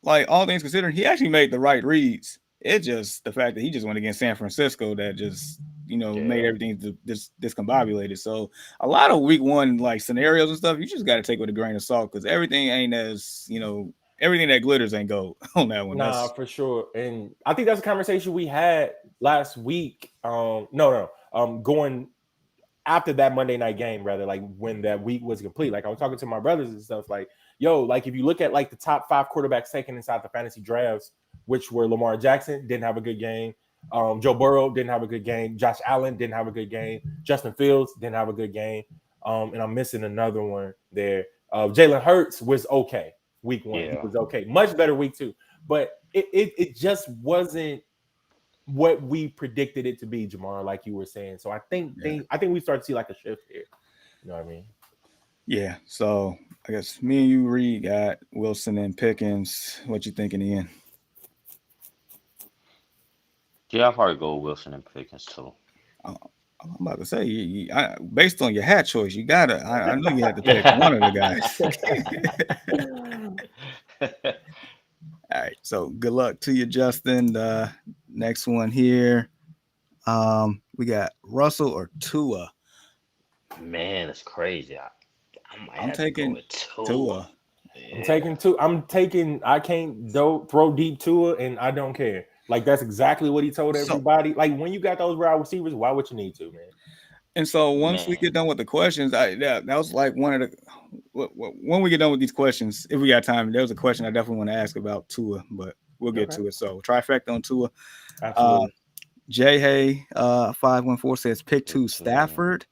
like all things considered, he actually made the right reads. It's just the fact that he just went against San Francisco that just made Yeah. everything discombobulated. So a lot of week one like scenarios and stuff, you just got to take with a grain of salt because everything ain't as everything that glitters ain't gold on that one. Nah, That's for sure. And I think that's a conversation we had last week. No. Going after that Monday night game, rather, like when that week was complete. Like I was talking to my brothers and stuff, like, yo, like if you look at like the top 5 quarterbacks taken inside the fantasy drafts, which were Lamar Jackson, didn't have a good game. Joe Burrow didn't have a good game. Josh Allen didn't have a good game. Justin Fields didn't have a good game. And I'm missing another one there. Jalen Hurts was okay week 1. He Yeah. was okay. Much better week 2. But it just wasn't what we predicted it to be, Jamar, like you were saying. So I think we start to see like a shift here. You know what I mean? yeah. So I guess me and you, Reed, got Wilson and Pickens. What you think in the end? Yeah, I'll probably go with Wilson and Pickens too. I'm about to say, based on your hat choice, you gotta. I know you had to pick one of the guys. All right, so good luck to you, Justin. The next one here, we got Russell or Tua. Man, it's crazy. I might I'm have to go taking with Tua. Tua. Yeah. I'm taking two. I can't throw deep to it, and I don't care. Like that's exactly what he told everybody. Like when you got those wide receivers, why would you need to, man? And so once we get done with the questions, that was like one of the when we get done with these questions, if we got time, there was a question I definitely want to ask about Tua, but we'll get to it. So trifecta on Tua. Absolutely. Jay Hay 514 says pick 2 Stafford,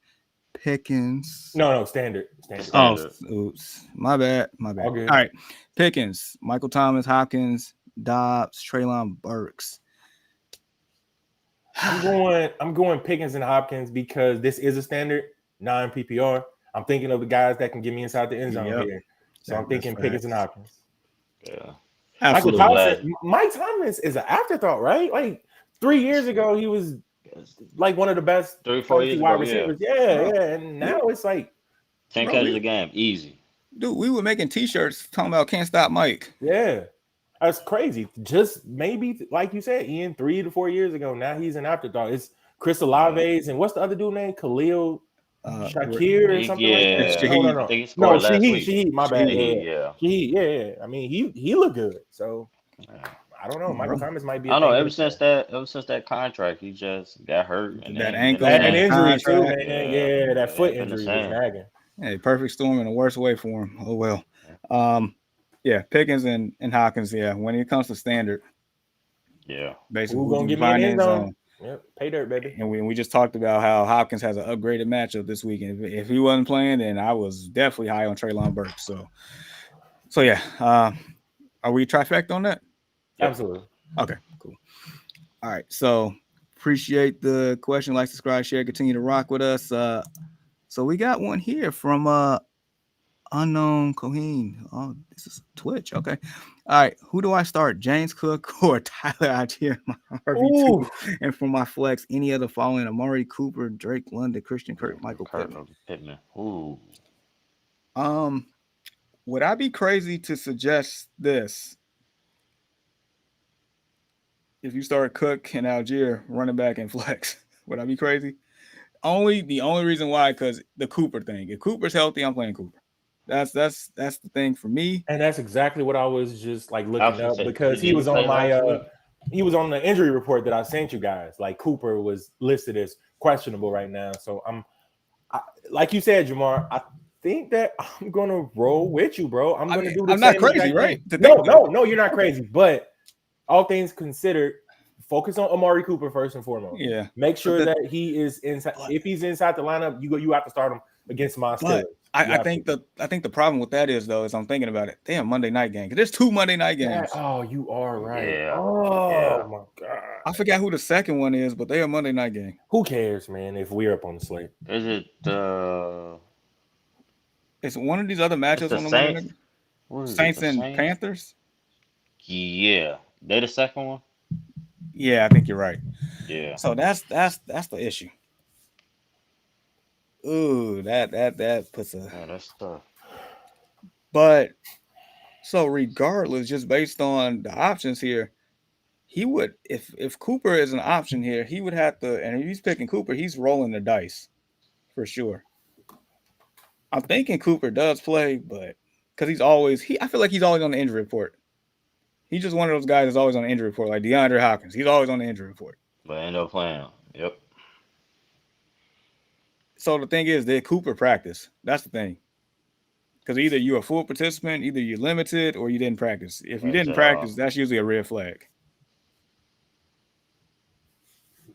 Pickens. No, standard. Oh, oops. My bad. All good. right. Pickens, Michael Thomas, Hopkins, Dobbs, Treylon Burks. I'm going Pickens and Hopkins because this is a standard 9 PPR. I'm thinking of the guys that can get me inside the end zone here. So I'm thinking Pickens and Hopkins. Yeah. Absolutely. Mike Thomas is an afterthought, right? Like 3 years ago, he was like one of the best 3-4 years wide ago, receivers. Yeah. And now it's like 10 catches a game, easy. Dude, we were making T-shirts talking about can't stop Mike. Yeah. That's crazy. Just maybe, like you said, Ian, 3 to 4 years ago. Now he's an afterthought. It's Chris Olave's and what's the other dude name? Khalil Shakir or something like that. No. No, Shaheed. My bad. Yeah. I mean, he looked good. So I don't know. Michael Thomas might be. I don't know. Ever since that contract, he just got hurt. And that ankle and injury too, man. Yeah, that foot injury was nagging. Hey, perfect storm in the worst way for him. Oh well. Yeah, Pickens and Hopkins. Yeah, when it comes to standard. Yeah. Basically, who's gonna give me an end zone? Yep, pay dirt, baby. And we just talked about how Hopkins has an upgraded matchup this weekend. If he wasn't playing, then I was definitely high on Treylon Burks. So yeah. Are we trifecta on that? Absolutely. Okay, cool. All right. So appreciate the question. Like, subscribe, share, continue to rock with us. So we got one here from Unknown Coheen. Oh, this is Twitch. Okay. All right. Who do I start? James Cook or Tyler Algier? My RB2. And for my flex, any of the following: Amari Cooper, Drake London, Christian Kirk, Michael Pittman. Ooh. Would I be crazy to suggest this? If you start Cook and Algier running back and flex, would I be crazy? The only reason why, because the Cooper thing. If Cooper's healthy, I'm playing Cooper. That's the thing for me. And that's exactly what I was just like looking up because he was on he was on the injury report that I sent you guys. Like Cooper was listed as questionable right now. So like you said, Jamar, I think that I'm gonna roll with you, bro. I'm gonna do the I'm not crazy, right? No, you're not crazy. But all things considered, focus on Amari Cooper first and foremost. Yeah. Make sure that he is inside. If he's inside the lineup, you have to start him against my Steelers. You I have think to. the problem with that is though, is I'm thinking about it. Damn, Monday night game. 'Cause there's 2 Monday night games. Oh, you are right. Yeah, Oh yeah. my god. I forgot who the second one is, but they a Monday night game. Who cares, man? If we're up on the slate, Is it It's one of these other it's matchups the on the Monday Saints? night. What is it? Saints The and Saints? Panthers. Yeah, they the second one. Yeah, I think you're right. Yeah, So that's the issue. Ooh, that puts a. yeah, that's tough. But so regardless, just based on the options here, he would if Cooper is an option here, he would have to. And if he's picking Cooper, he's rolling the dice for sure. I'm thinking Cooper does play, but because I feel like he's always on the injury report. He's just one of those guys that's always on the injury report, like DeAndre Hopkins. He's always on the injury report. But end up playing. Yep. So the thing is, did Cooper practice? That's the thing. Because either you're a full participant, either you're limited, or you didn't practice. If you That's didn't practice, that's usually a red flag.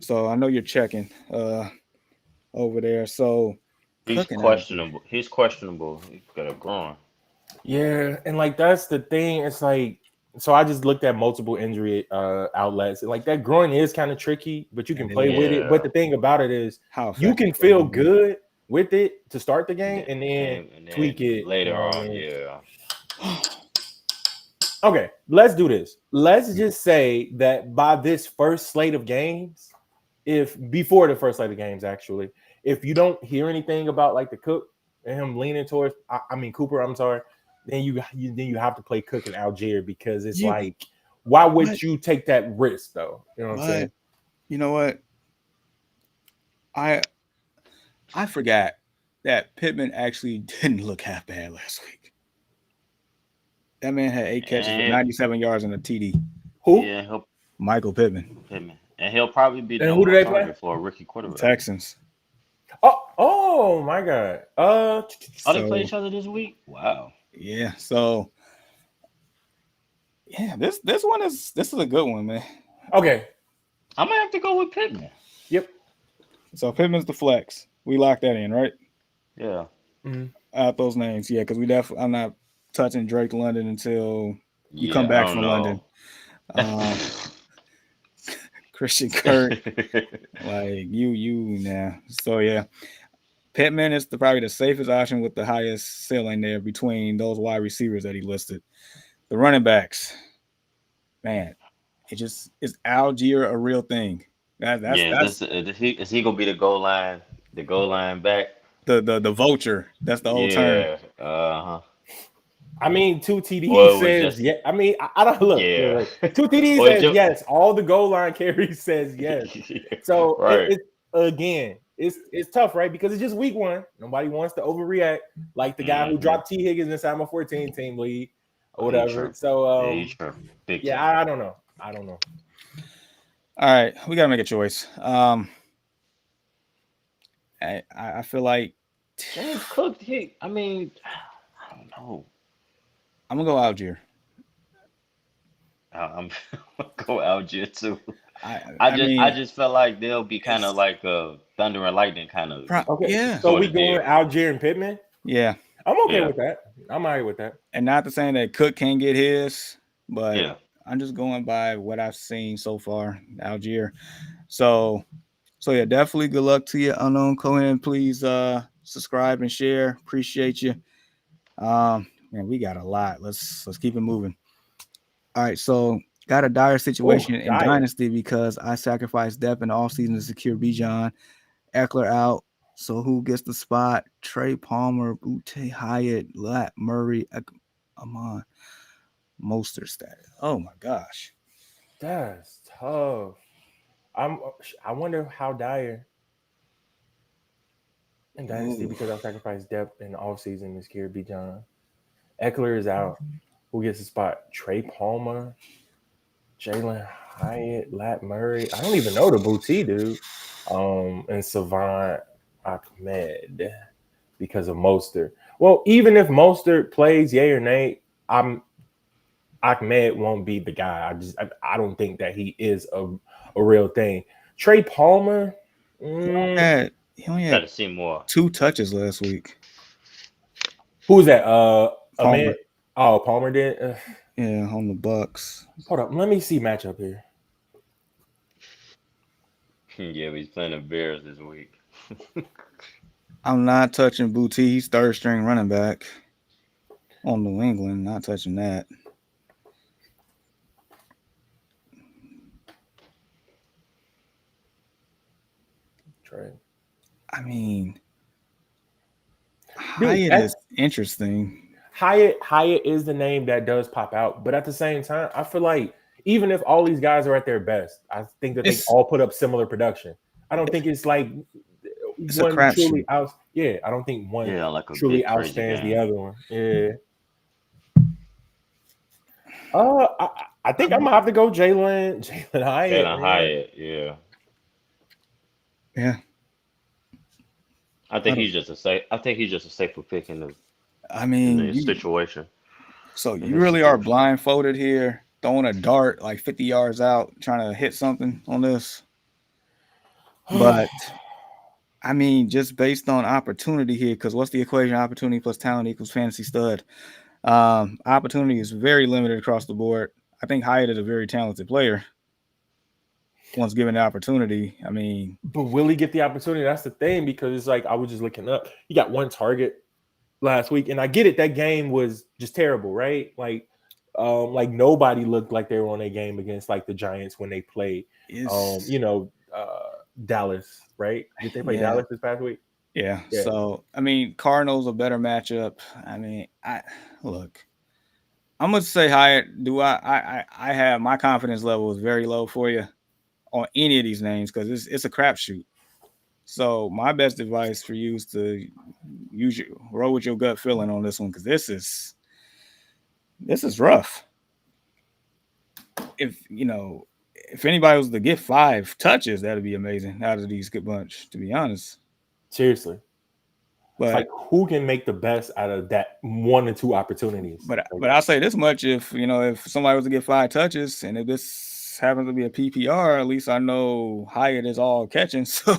So I know you're checking over there. So he's cooking out here. questionable. He's questionable. He's got a groin. yeah, and like that's the thing. It's like so. I just looked at multiple injury outlets, and like that groin is kind of tricky, but you can And play with it. But Yeah. the thing about it is, how you effective can they feel gonna be. good with it to start the And game, then, and then and tweak then it. You later know what I on, mean? yeah. Okay, let's do this. Let's just say that by this first slate of games, if before the first slate of games, actually, if you don't hear anything about like the Cook and him leaning towards, I mean Cooper, I'm sorry, then you have to play Cook and Algier because it's You like, why but would you take that risk though? You know what I'm saying? but you know what? I I forgot that Pittman actually didn't look half bad last week. That man had 8 catches for And 97 yards and a TD. Who yeah, he'll Michael Pittman, Pittman. And he'll probably be the and number who do one they play? target for a rookie quarterback. Texans. Oh my God. Oh, they play So each other this week? Wow. yeah, so yeah, this is a good one, man. Okay. I might have to go with Pittman. Yep. So Pittman's the flex. We locked that in, right? Yeah. Mhm. Out those names, yeah, because I'm not touching Drake London until you come Yeah, I back don't from London. know. Christian Kirk, like you now. So yeah, Pittman is probably the safest option with the highest ceiling there between those wide receivers that he listed. The running backs, man, is Algier a real thing? Yeah, That's is he gonna be the goal line back? the vulture. That's the whole term. Yeah. Uh-huh. I mean, two TDs Well, it was says just yeah. I mean, I don't look. yeah. Two TDs Or says just yes. All the goal line carries says yes. So right. it's again, it's tough, right? Because it's just week one. Nobody wants to overreact, like the guy who Mm-hmm. dropped T Higgins inside my 14 team league or Oh, he whatever. tripping. So Yeah, he tripping. Big yeah, time. I don't know. I don't know. All right, we gotta make a choice. I feel like James Cook, I mean, I don't know. I'm gonna go Algier. I'm gonna go Algier too. I I I just I mean, just felt like they'll be kind of it's like a thunder and lightning kind of Okay, yeah, so sort we of going deal. Algier and Pittman. yeah, I'm okay Yeah, with that. I'm alright with that. and not to say that Cook can't get his, but yeah. I'm just going by what I've seen so far, Algier. So yeah, definitely good luck to you, unknown Cohen. Please subscribe and share. Appreciate you. Man, we got a lot. Let's keep it moving. All right, so got a dire Oh, situation in dire. Dynasty because I sacrificed depth in the offseason to secure Bijan. Eckler out. So who gets the spot? Trey Palmer, Butte Hyatt, Lat Murray, Amon, Mostert status. Oh my gosh. That's tough. I wonder how dire in Dynasty Ooh. because I sacrificed depth in the offseason this year. B. John Eckler is out. Who gets the spot? Trey Palmer, Jalen Hyatt, Lat Murray. I don't even know the Booty dude. And Savant Ahmed because of Mostert. Well, even if Mostert plays yay or nay, Ahmed won't be the guy. I don't think that he is a real thing. Trey Palmer. He only Got had to see more. 2 touches last week. Who's that? Ahmed. Palmer. Oh, Palmer did. Yeah, on the Bucks. Hold up. Let me see matchup here. Yeah, he's playing the Bears this week. I'm not touching Boutte. He's third string running back on New England. Not touching that. Trey. I mean, Dude, Hyatt is interesting. Hyatt is the name that does pop out, but at the same time, I feel like even if all these guys are at their best, I think that they It's all put up similar production. I don't think it's like it's a one truly crapshoot. out. Yeah, I don't think one Yeah, like a truly big crazy outstands the game. other one. Yeah. I think I'm gonna have to go Jalen Hyatt, Jalen man. Hyatt, yeah. Yeah. I I think don't. he's just a safe. I think he's just a safer pick I in mean, the you. situation. So In you his really are situation. blindfolded here, throwing a dart like 50 yards out, trying to hit something on this. But I mean, just based on opportunity here, because what's the equation? Opportunity plus talent equals fantasy stud. Opportunity is very limited across the board. I think Hyatt is a very talented player once given the opportunity. I mean, But will he get the opportunity? That's the thing, because it's like I was just looking up. He got one target last week, and I get it. That game was just terrible, right? Like nobody looked like they were on a game against like the Giants when they played. it's Dallas, right? Did they play yeah, Dallas this past week? yeah. Yeah. So I mean, Cardinals a better matchup. I mean, I look. I'm gonna say Hyatt. Do I have my confidence level is very low for you on any of these names because it's a crapshoot. So my best advice for you is to roll with your gut feeling on this one because this is rough. If anybody was to get 5 touches, that'd be amazing out of these good bunch. To be honest, Seriously. It's like but who can make the best out of that 1 or 2 opportunities? Like, but I'll say this much: if somebody was to get 5 touches, and if this happens to be a PPR, at least I know Hyatt is all catching. So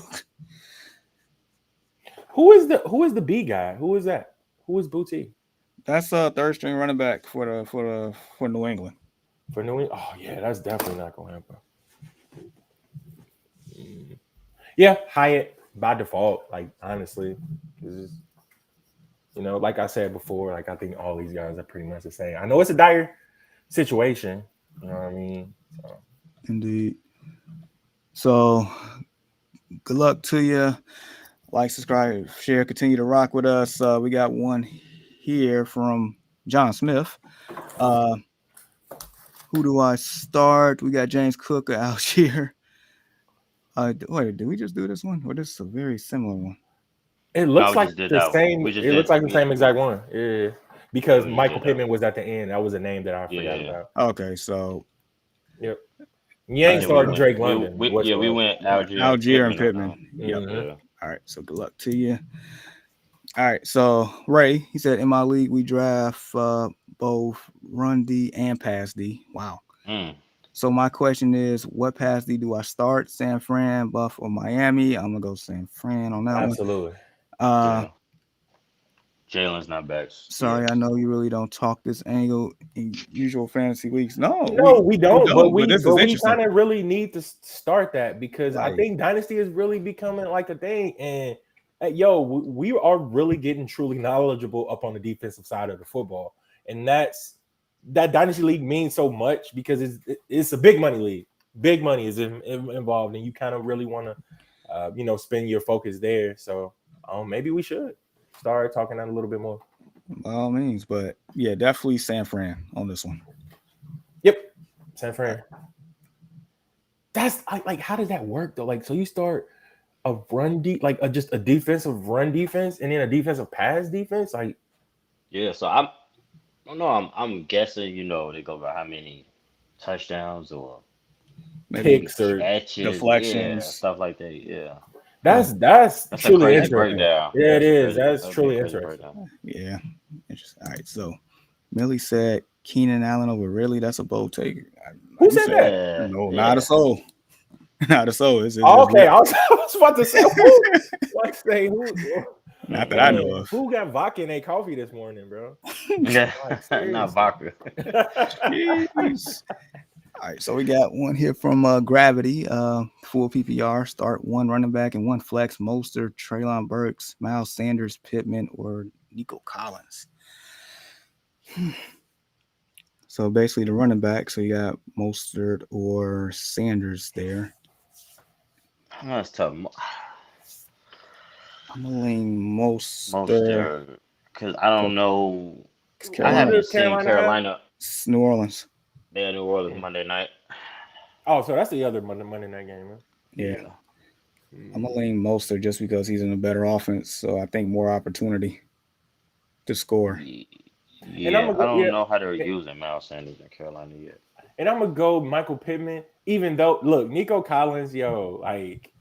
who is the B guy? Who is that? Who is Boutte that's a third string running back for New England. for New England? Oh yeah, that's definitely not gonna happen. Yeah, Hyatt by default. Like honestly, like I said before, like I think all these guys are pretty much the same. I know it's a dire situation. You know what I mean? So, Indeed. So good luck to you. Like, subscribe, share, continue to rock with us. We got one here from John Smith. Uh, who do I start? We got James Cook out here. Wait, did we just do this one? Or this is a very similar one? it No, looks we like just did the that one. same. We just It looks did. like the same exact one. Yeah, Yeah, because we just Michael did that Pittman one. was at the end. That was a name that I Yeah, forgot yeah, about. Okay, so Yep. You ain't yeah. We starting so went. Drake London We whatsoever. went Algier and Algier and Pittman on that. Pittman. Yep. Hmm. Yeah. All right, so good luck to you. All right, so Ray, he said in my league we draft both run D and pass D. Wow. Mm, So my question is, what pass D do I start? San Fran, Buff, or Miami? I'm gonna go San Fran on that one. Absolutely. Uh, yeah. Jalen's not back sorry, yet. I know you really don't talk this angle in usual fantasy weeks. No, No, we we don't. But don't. But we this but is we interesting. kind of really need to start that because I Like, think Dynasty is really becoming like a thing. And we are really getting truly knowledgeable up on the defensive side of the football, and that Dynasty League means so much because it's a big money league. Big money is involved, and you kind of really want to, spend your focus there. So maybe we should start talking that a little bit more. by all means, but yeah, definitely San Fran on this one. Yep, San Fran. That's like how does that work though? Like, so you start a run deep, like just a defensive run defense, and then a defensive pass defense. Like, Yeah. So I don't know. I'm guessing. They go by how many touchdowns or Maybe maybe picks or catches. Yeah, deflections. stuff like that. Yeah. Huh. that's That's a truly crazy interesting. breakdown. Yeah, Yeah, it it's a is. crazy. That's That'd be a truly crazy interesting. breakdown. Yeah, interesting. All right, so Millie said Keenan Allen over Ridley. That's a bold take. Who Like you said said, that? Yeah, no, not a yeah. soul. Not a soul. It's Oh, okay, I was about to say who. Like, say who? Not that I know Man, of. who got vodka in their coffee this morning, bro? Yeah, Like not seriously. vodka. Jeez. All right, so we got one here from Gravity, full PPR, start one running back and one flex, Mostert, Traylon Burks, Miles Sanders, Pittman, or Nico Collins. So basically the running back, so you got Mostert or Sanders there. That's tough. I'm gonna lean Most Mostert because I don't know. because I Who Carolina, haven't does seen Carolina have? Carolina. New Orleans. They are New Orleans Mm. Monday night. Oh, so that's the other Monday night game, man. Yeah, Yeah. I'm gonna Mm. lean Mostert just because he's in a better offense, so I think more opportunity to score. And I'm Yeah, gonna I go, don't yeah, know how they're using Miles Sanders in Carolina yet. and I'm gonna go Michael Pittman. Even though, look, Nico Collins, yo, like,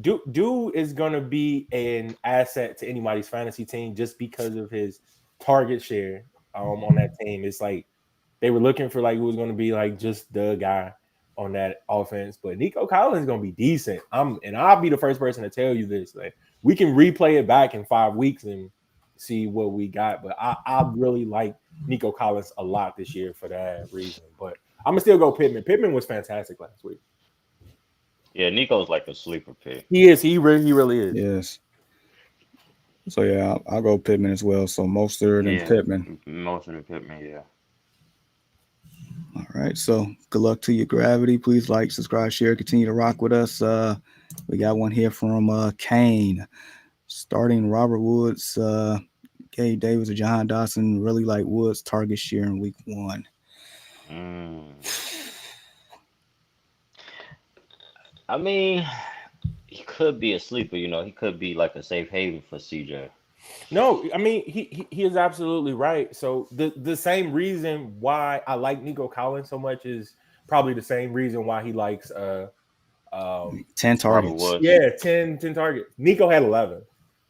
dude is gonna be an asset to anybody's fantasy team just because of his target share on that team. It's like they were looking for like who was gonna be like just the guy on that offense, but Nico Collins is gonna be decent. And I'll be the first person to tell you this. Like we can replay it back in 5 weeks and see what we got. But I really like Nico Collins a lot this year for that reason. But I'm gonna still go Pittman. Pittman was fantastic last week. Yeah, Nico's like a sleeper pick. He is. He really is. Yes. So yeah, I'll go Pittman as well. So Mostert and Yeah, Pittman. most of the Pittman. Yeah. All right. So good luck to you, Gravity. Please like, subscribe, share, continue to rock with us. We got one here from Kane. Starting Robert Woods, Gabe Davis, or John Dawson. Really like Woods' target share in week 1. Mm. I mean, he could be a sleeper. He could be like a safe haven for CJ. No, I mean he is absolutely right. So the same reason why I like Nico Collins so much is probably the same reason why he likes um 10 Robert targets. Woods. yeah 10 targets. Nico had 11.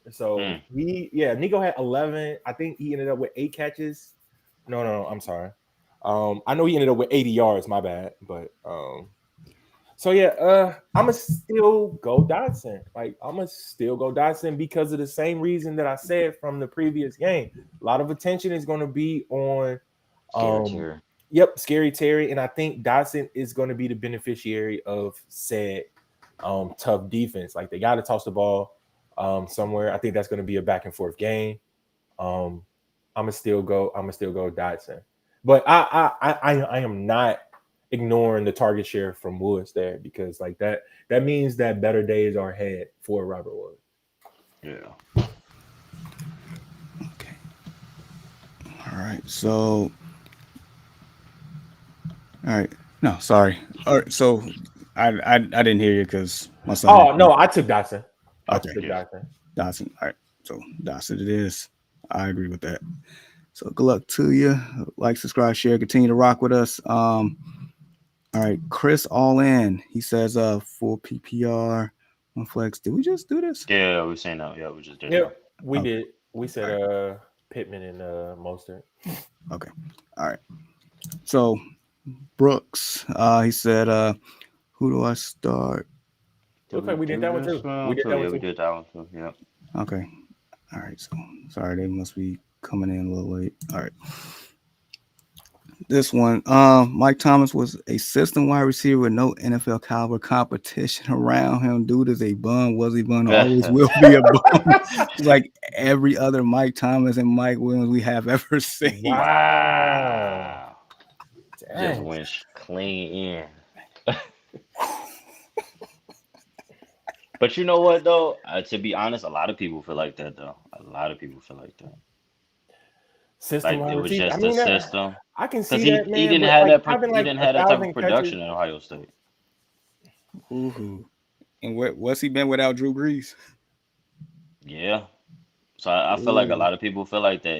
So Mm. Nico had 11. I think he ended up with 8 catches. No, I'm sorry. I know he ended up with 80 yards, my bad. But so yeah, I'ma still go Dotson. Like I'ma still go Dotson because of the same reason that I said from the previous game. A lot of attention is going to be on, Scary um, Terry. yep, Scary Terry, and I think Dotson is going to be the beneficiary of said tough defense. Like they got to toss the ball somewhere. I think that's going to be a back and forth game. Um, I'm gonna still go Dotson, but I am not ignoring the target share from Woods there because like that means that better days are ahead for Robert Woods. Yeah. Okay. All right. So, all right. No, sorry. All right. So, I didn't hear you because my son. Oh no, I took Dotson. I Okay. took Yeah. Dotson. Dotson. All right. So Dotson it is. I agree with that. So good luck to you. Like, subscribe, share, continue to rock with us. All right, Chris All In. He says full PPR, one flex. Did we just do this? Yeah, we seen that. Yeah, we just did that. Yep, we Okay. did. We said All right. Pittman and Mostert. Okay. All right. So Brooks, he said, who do I start? Did Looks we like we did do that one this too. We one did too? that Yeah, one we too. did that one too. Yeah. Okay. All right. So sorry, they must be coming in a little late. All right. This one, Mike Thomas was a system wide receiver with no NFL caliber competition around him. Dude is a bum. Was he bum? Always will be a bum. Like every other Mike Thomas and Mike Williams we have ever seen. Wow. Wow. Just Dang. went clean in. But you know what though? To be honest, a lot of people feel like that though. A lot of people feel like that. System Like wide it was receiver. I just a mean, system. I can Because see he that, he man. didn't But have like that having he like didn't a have that type of thousand catches. production at Ohio State. Ooh. And what's he been without Drew Brees? Yeah. So I feel like a Ooh. lot of people feel like that.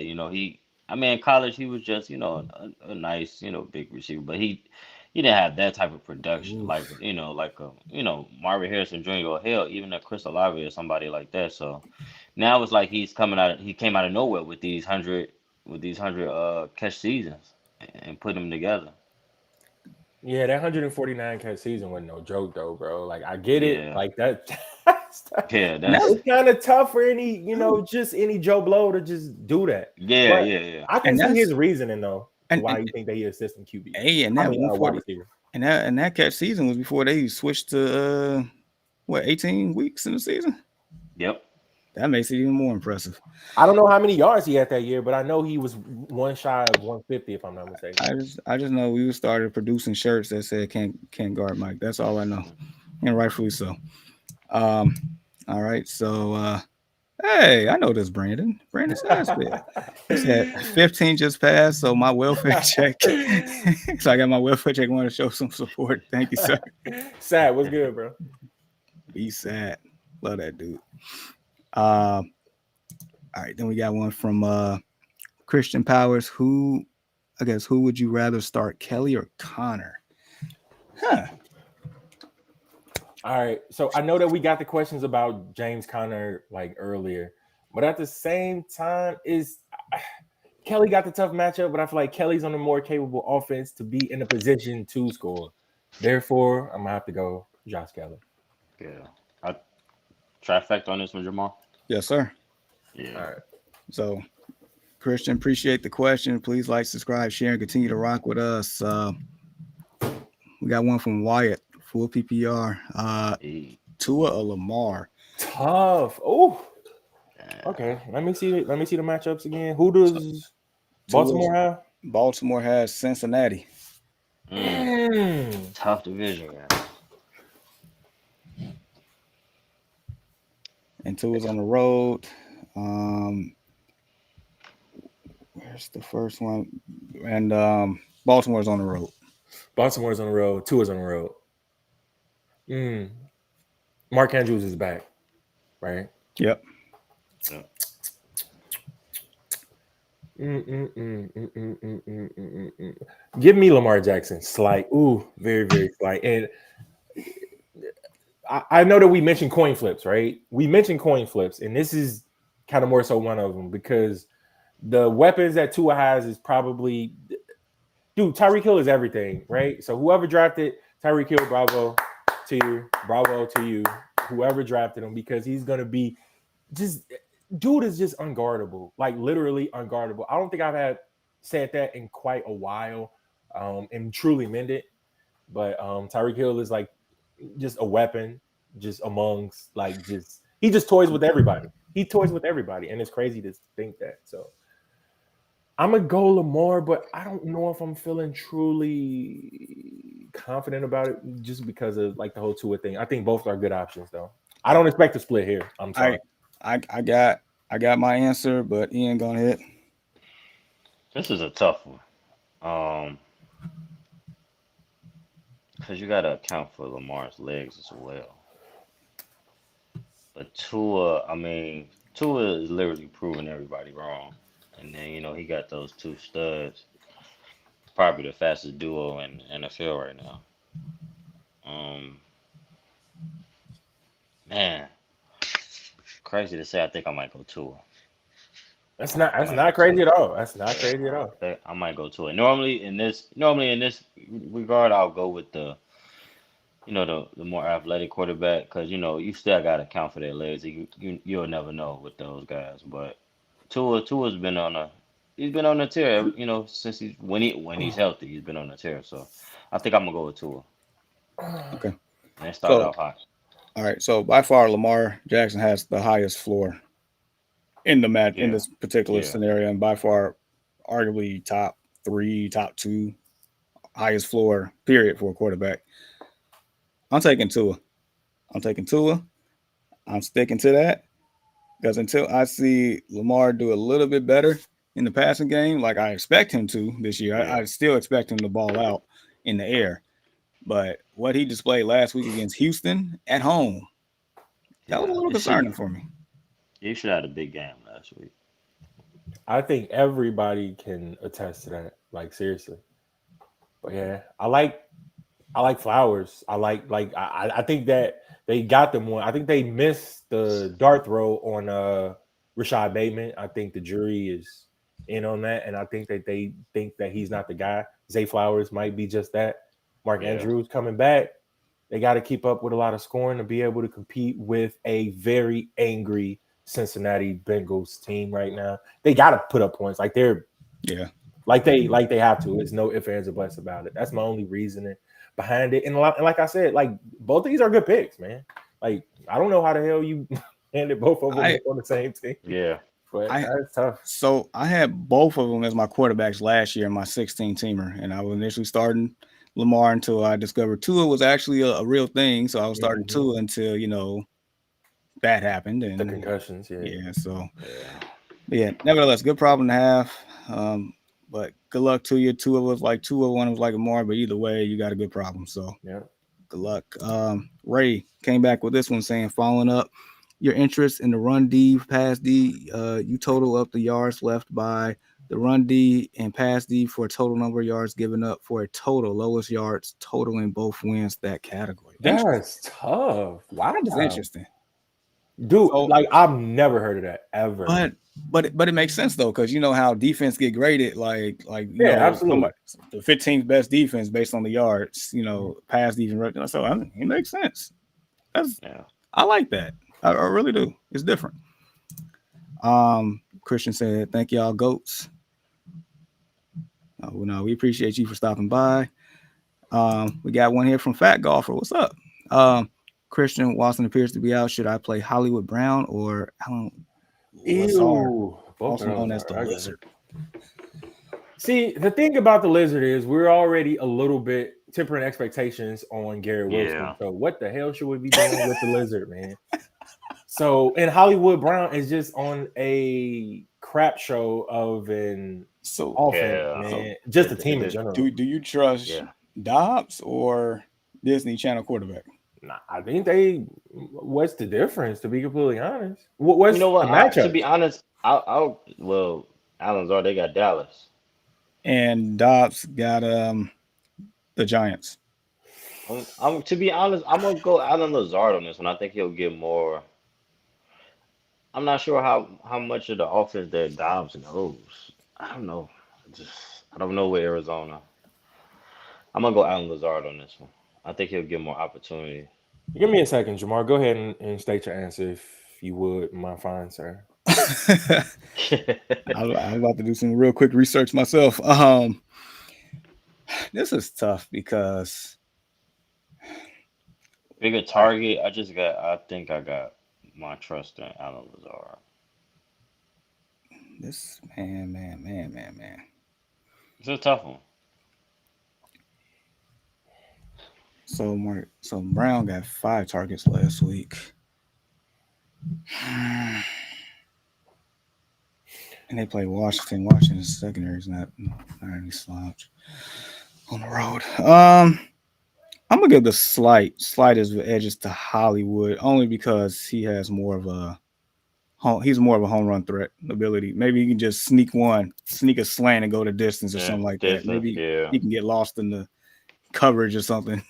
I mean, in college he was just, a nice, big receiver, but he didn't have that type of production like, Oof. Marvin Harrison Jr. or hell, even a Chris Olave or somebody like that. So now it's like he came out of nowhere with these hundred catch seasons and put them together. Yeah, that 149 catch season wasn't no joke though, bro. Like I get it, Yeah. like that. Yeah, And that's that's It's kind of tough for any, just any Joe Blow to just do that. yeah, But yeah, yeah. I can and see that's his reasoning though to and why you think that he assistant QB. A and I that mean, wide 140 receiver. and that catch season was before they switched to 18 weeks in the season. Yep. That makes it even more impressive. I don't know how many yards he had that year, but I know he was one shy of 150, if I'm not mistaken. I just know we started producing shirts that said can't guard Mike. That's all I know, and rightfully so. Um, all right, so hey, I know this Brandon Saspit. He said 15 just passed, so my welfare check. So I got my welfare check. Want to show some support. Thank you, sir. Sad, what's good, bro? Be sad. Love that dude. All right, then we got one from Christian Powers. Who would you rather start, Kelly or Connor? Huh. All right, so I know that we got the questions about James Conner like earlier, but at the same time, Kelly got the tough matchup, but I feel like Kelly's on a more capable offense to be in a position to score. Therefore, I'm gonna have to go Josh Kelly. Yeah. I trifecta on this one, Jamal. Yes, sir. Yeah. All right. So, Christian, appreciate the question. Please like, subscribe, share, and continue to rock with us. We got one from Wyatt, full PPR. Hey. Tua or Lamar? Tough. Oh, Yeah. okay. Let me see the matchups again. Who does Baltimore have? Baltimore has Cincinnati. Tough division, guys. And Tua's on the road. Where's the first one? And Baltimore's on the road. Baltimore's on the road. Tua's on the road. Mark Andrews is back, right? Yep. Yeah. Give me Lamar Jackson. Slight. Ooh, very, very slight. And I know that we mentioned coin flips, right? We mentioned coin flips, and this is kind of more so one of them because the weapons that Tua has is probably, dude, Tyreek Hill is everything, right? So whoever drafted Tyreek Hill, bravo to you, whoever drafted him, because he's gonna be dude is just unguardable, like literally unguardable. I don't think I've had said that in quite a while, and truly meant it. But Tyreek Hill is like just a weapon, just amongst he just toys with everybody. He toys with everybody, and it's crazy to think that. So I'm gonna go Lamar, but I don't know if I'm feeling truly confident about it just because of like the whole Tua thing. I think both are good options, though. I don't expect a split here. I'm sorry. I got my answer, but Ian, go ahead. This is a tough one. Because you got to account for Lamar's legs as well. But Tua is literally proving everybody wrong. And then, he got those two studs. Probably the fastest duo in NFL right now. Man, crazy to say. I think I might go Tua. That's not crazy at all. That's not crazy at all. I might go Tua. Normally in this regard, I'll go with the more athletic quarterback because you still got to account for their legs. You'll never know with those guys. But Tua's been on a tear. Since when he's healthy, he's been on a tear. So I think I'm gonna go with Tua. Okay. And it started off hot. All right. So by far, Lamar Jackson has the highest floor in the match in this particular scenario, and by far, arguably top 3, top 2, highest floor period for a quarterback. I'm taking Tua. I'm sticking to that because until I see Lamar do a little bit better in the passing game, like I expect him to this year, I still expect him to ball out in the air. But what he displayed last week against Houston at home, that was a little concerning for me. You should have had a big game last week. I think everybody can attest to that. Like seriously. But yeah, I like Flowers. I think that they got them one. I think they missed the dart throw on Rashad Bateman. I think the jury is in on that, and I think that they think that he's not the guy. Zay Flowers might be just that. Mark Andrews coming back. They got to keep up with a lot of scoring to be able to compete with a very angry Cincinnati Bengals team right now. They got to put up points. Like they're Yeah. like they have to. It's no ifs, ands, or buts about it. That's my only reasoning behind it. And like I said, like both of these are good picks, man. Like I don't know how the hell you landed both of them on the same team. Yeah. But that's tough. So I had both of them as my quarterbacks last year in my 16-teamer, and I was initially starting Lamar until I discovered Tua was actually a real thing. So I was starting Tua until that happened, and the concussions. Yeah. So nevertheless, good problem to have. But good luck to you. Tua was like Tua, one was like Lamar, but either way, you got a good problem. So good luck. Ray came back with this one saying, following up your interest in the run D, pass D, you total up the yards left by the run D and pass D for a total number of yards given up for a total lowest yards total in both wins that category. That's tough. Wow, that's interesting, dude. So, like I've never heard of that ever. But it makes sense though, because you know how defense get graded, like absolutely. The 15th best defense based on the yards, pass defense. So it makes sense. I like that. I really do. It's different. Christian said, "Thank y'all, goats." No, we appreciate you for stopping by. We got one here from Fat Golfer. What's up? Christian Watson appears to be out. Should I play Hollywood Brown or Alan Lazard, also known as the Lizard? See, the thing about the Lizard is we're already a little bit tempering expectations on Garrett Wilson. Yeah. So what the hell should we be doing with the Lizard, man? So, and Hollywood Brown is just on a crap show of an offense, man. Just a team in general. Do you trust Dobbs or Disney Channel quarterback? Nah, I think what's the difference, to be completely honest? What's the matchup? To be honest, Alan Lazard, they got Dallas. And Dobbs got the Giants. To be honest, I'm gonna go Alan Lazard on this one. I think he'll get more. I'm not sure how much of the offense that Dobbs knows. I don't know. I don't know with Arizona. I'm gonna go Alan Lazard on this one. I think he'll get more opportunity. Give me a second, Jamar. Go ahead and state your answer if you would, my fine sir. I'm about to do some real quick research myself. This is tough because bigger target. I think I got my trust in Alan Lazard. This man. It's a tough one. So Brown got 5 targets last week. And they play Washington. Washington's secondary is not any slouch on the road. I'm gonna give the slight edges to Hollywood only because he has more of a home run threat ability. Maybe you can just sneak a slant and go to distance or something like that. Maybe you can get lost in the coverage or something.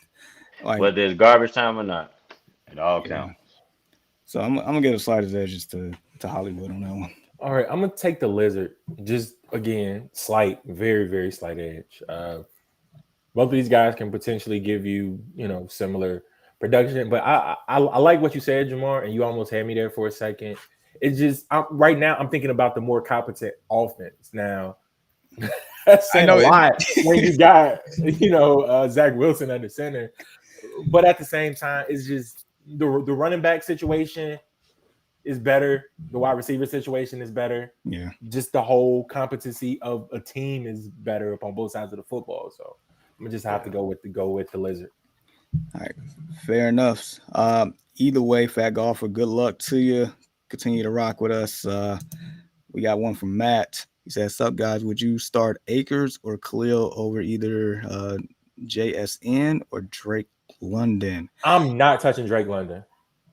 Whether it's garbage time or not, it all counts. So I'm gonna give the slightest edges to Hollywood on that one. All right, I'm gonna take the Lizard. Just again, very, very slight edge. Both of these guys can potentially give you, similar production. But I like what you said, Jamar, and you almost had me there for a second. It's just right now I'm thinking about the more competent offense. Now, that's saying a lot when you got Zach Wilson under center. But at the same time, it's just the running back situation is better. The wide receiver situation is better. Yeah. Just the whole competency of a team is better upon both sides of the football. So I'm gonna just have to go with the Lizard. All right, fair enough. Either way, Fat Golfer, good luck to you. Continue to rock with us. We got one from Matt. He says, "Sup guys? Would you start Akers or Khalil over either JSN or Drake London?" I'm not touching Drake London.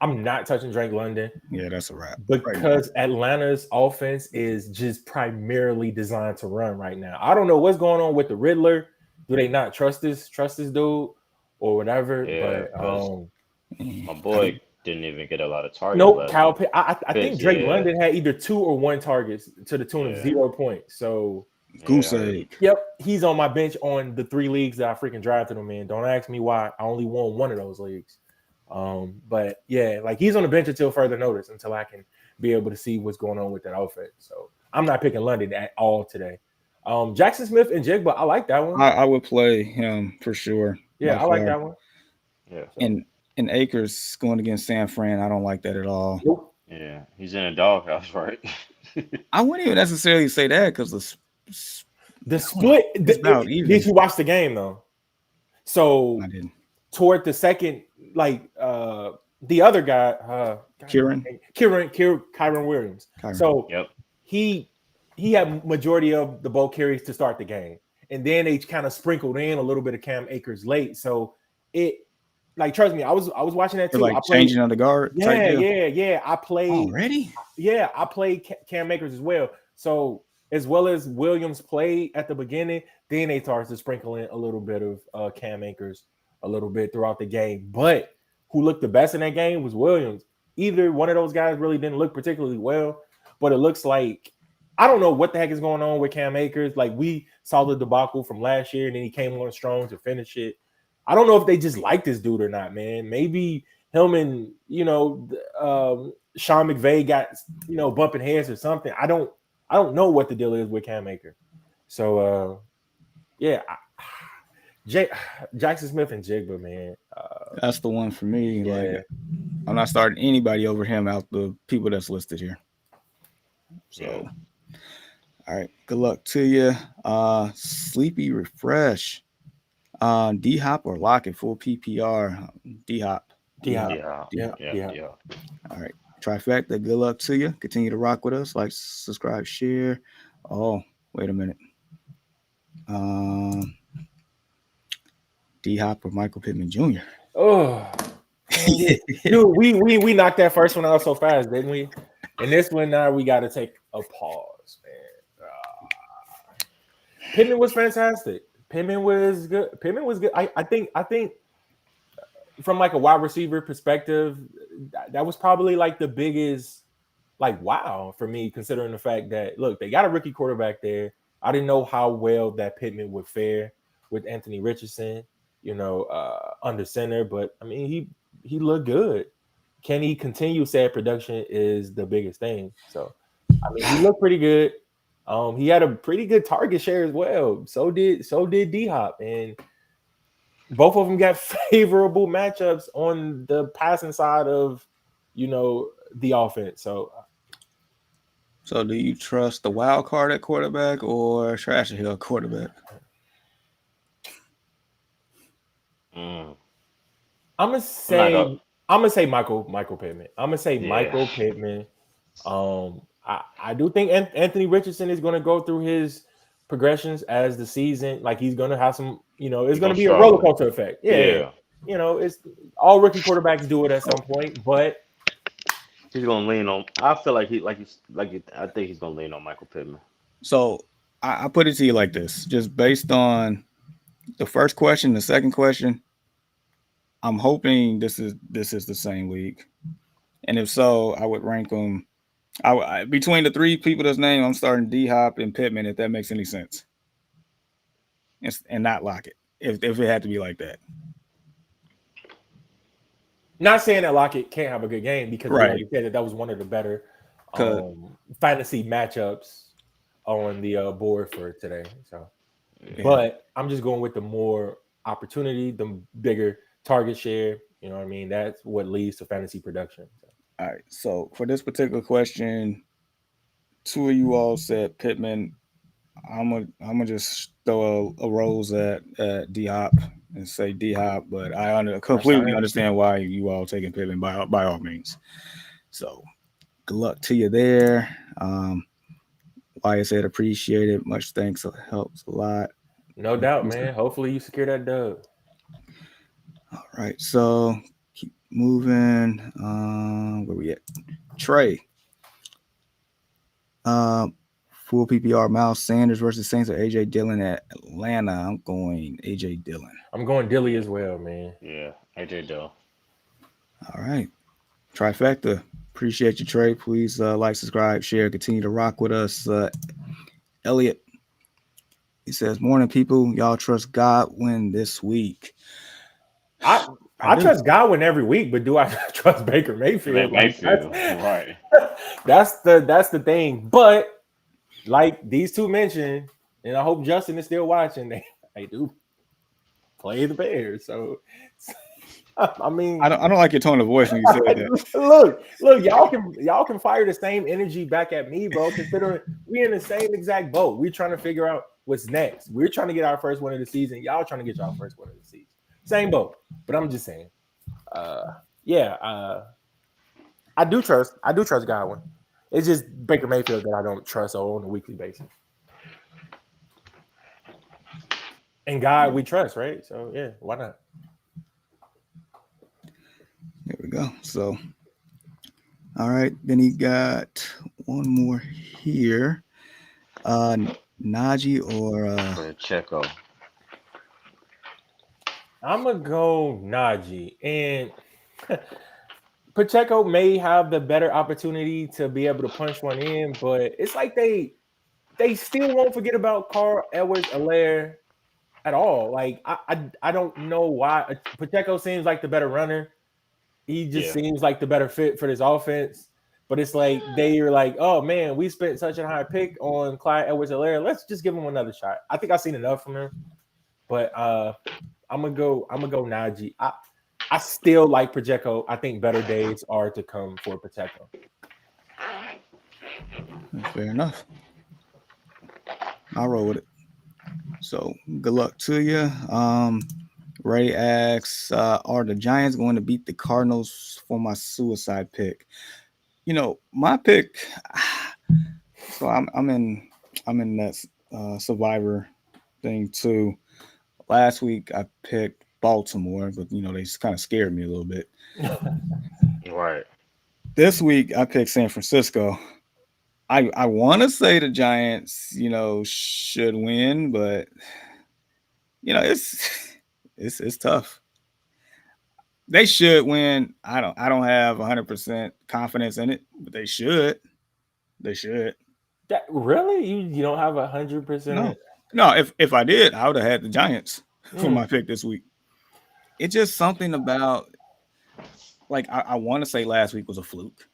Yeah, that's a wrap. Because Atlanta's offense is just primarily designed to run right now. I don't know what's going on with the Riddler. Do they not trust this dude or whatever? Yeah, but my boy didn't even get a lot of targets. Nope, I think Drake London had either 2 or 1 targets to the tune of 0 points. So Goose Yeah, egg. Yep, he's on my bench on the 3 leagues that I freaking drafted him in. Don't ask me why. I only won one of those leagues. But yeah, like he's on the bench until further notice, until I can be able to see what's going on with that outfit. So I'm not picking London at all today. Jackson Smith and Jigba, I like that one. I would play him for sure. Yeah, By I like far. that one. yeah, So, And Akers going against San Fran, I don't like that at all. nope. yeah. He's in a doghouse, right? I wouldn't even necessarily say that because The split. it's about even. Did you watch the game though? So I didn't. toward the second, like the other guy, Kyron Williams. Kyron. So Yep. he had majority of the ball carries to start the game, and then they kind of sprinkled in a little bit of Cam Akers late. So it, like, trust me, I was watching that too. Like I played, changing on the guard. yeah. I played Already? Yeah, I played Cam Akers as well. So as well as Williams played at the beginning, then they started to sprinkle in a little bit of Cam Akers a little bit throughout the game. But who looked the best in that game was Williams. Either one of those guys really didn't look particularly well, but it looks like, I don't know what the heck is going on with Cam Akers. Like, we saw the debacle from last year, and then he came on strong to finish it. I don't know if they just like this dude or not, man. Maybe him and Sean McVay got bumping heads or something. I don't know what the deal is with Cam Akers. So Jackson Smith and Jigba, man. That's the one for me. Yeah. Like, I'm not starting anybody over him out the people that's listed here. So, Yeah. All right. Good luck to you. Sleepy Refresh. D Hop or Lockett, full PPR. D Hop. Yeah. All right. Trifecta. Good luck to you. Continue to rock with us. Like, subscribe, share. Oh, wait a minute. D Hop or Michael Pittman Jr. Oh, dude, we knocked that first one out so fast, didn't we? And this one now we got to take a pause, man. Pittman was fantastic. Pittman was good. I think from like a wide receiver perspective, that was probably like the biggest like wow for me, considering the fact that, look, they got a rookie quarterback there. I didn't know how well that Pittman would fare with Anthony Richardson, under center, but I mean he looked good. Can he continue said production is the biggest thing. So I mean, he looked pretty good. He had a pretty good target share as well. So did D Hop, and both of them got favorable matchups on the passing side of the offense. So do you trust the wild card at quarterback or Trash Hill quarterback? I'm gonna say Michael Pittman. I'm gonna say Michael Pittman. I do think Anthony Richardson is gonna go through his progressions as the season. Like, he's gonna have some, it's gonna be a roller coaster effect. Yeah. It's all rookie quarterbacks do it at some point, but he's gonna lean on. I feel like I think he's gonna lean on Michael Pittman. So I put it to you like this, just based on the first question, the second question. I'm hoping this is the same league, and if so, I would rank them. I between the three people that's named, I'm starting D Hop and Pittman, if that makes any sense, and not Lockett if it had to be like that. Not saying that Lockett can't have a good game, because Right. like you said, that was one of the better fantasy matchups on the board for today. So, but I'm just going with the more opportunity, the bigger target share. You know what I mean? That's what leads to fantasy production. So. All right. So for this particular question, two of you all said Pittman. I'm gonna just throw a rose at D Hop and say D Hop, but I completely understand why you all taking Pittman by all means. So good luck to you there. Like I said, appreciate it. Much thanks. It helps a lot. No doubt, man. Hopefully you secure that dub. All right. So keep moving. Where we at? Trey. Full PPR, Miles Sanders versus Saints or AJ Dillon at Atlanta. I'm going AJ Dillon. I'm going Dilly as well, man. Yeah, AJ Dillon. All right. Trifecta. Appreciate you, Trey. Please like, subscribe, share, continue to rock with us. Elliot. He says, "Morning, people. Y'all trust Godwin this week." I I I do. trust Godwin every week, but do I trust Baker Mayfield? Like Mayfield, right? that's the thing. But like these two mentioned, and I hope Justin is still watching. They do play the Bears, so I mean, I don't like your tone of voice when you said that. look, y'all can fire the same energy back at me, bro. Considering we in the same exact boat. We're trying to figure out what's next. We're trying to get our first win of the season. Y'all trying to get y'all first win of the season. Same boat. But I'm just saying. Uh yeah, I do trust Godwin. It's just Baker Mayfield that I don't trust on a weekly basis. And God we trust, right? So yeah, why not? There we go. So, all right. Then he got one more here. Najee or For Checo. I'm gonna go Najee. And Pacheco may have the better opportunity to be able to punch one in, but it's like they still won't forget about Carl Edwards Alaire at all. Like I don't know why Pacheco seems like the better runner. He just Yeah. seems like the better fit for this offense. But it's like they are like, oh man, we spent such a high pick on Clyde Edwards Alaire. Let's just give him another shot. I think I've seen enough from him. But I'm gonna go Najee. I still like Pacheco. I think better days are to come for Pacheco. fair enough. I'll roll with it. So good luck to you. Ray asks, "Are the Giants going to beat the Cardinals for my suicide pick?" My pick. So I'm in that Survivor thing too. Last week I picked Baltimore, but they just kind of scared me a little bit. Right. This week I picked San Francisco. I want to say the Giants, should win, but it's it's tough. They should win. I don't have 100% confidence in it, but they should. They should. That really you don't have 100%. No, no. If I did, I would have had the Giants for Mm. my pick this week. It's just something about like I want to say last week was a fluke.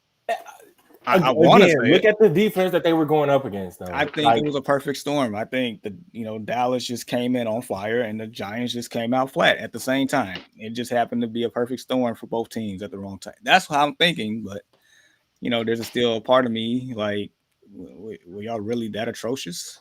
I want to Again, say look it. at the defense that they were going up against, I though. think Like, it was a perfect storm. I think that Dallas just came in on fire and the Giants just came out flat at the same time. It just happened to be a perfect storm for both teams at the wrong time. That's how I'm thinking. But there's still a part of me like, were y'all really that atrocious?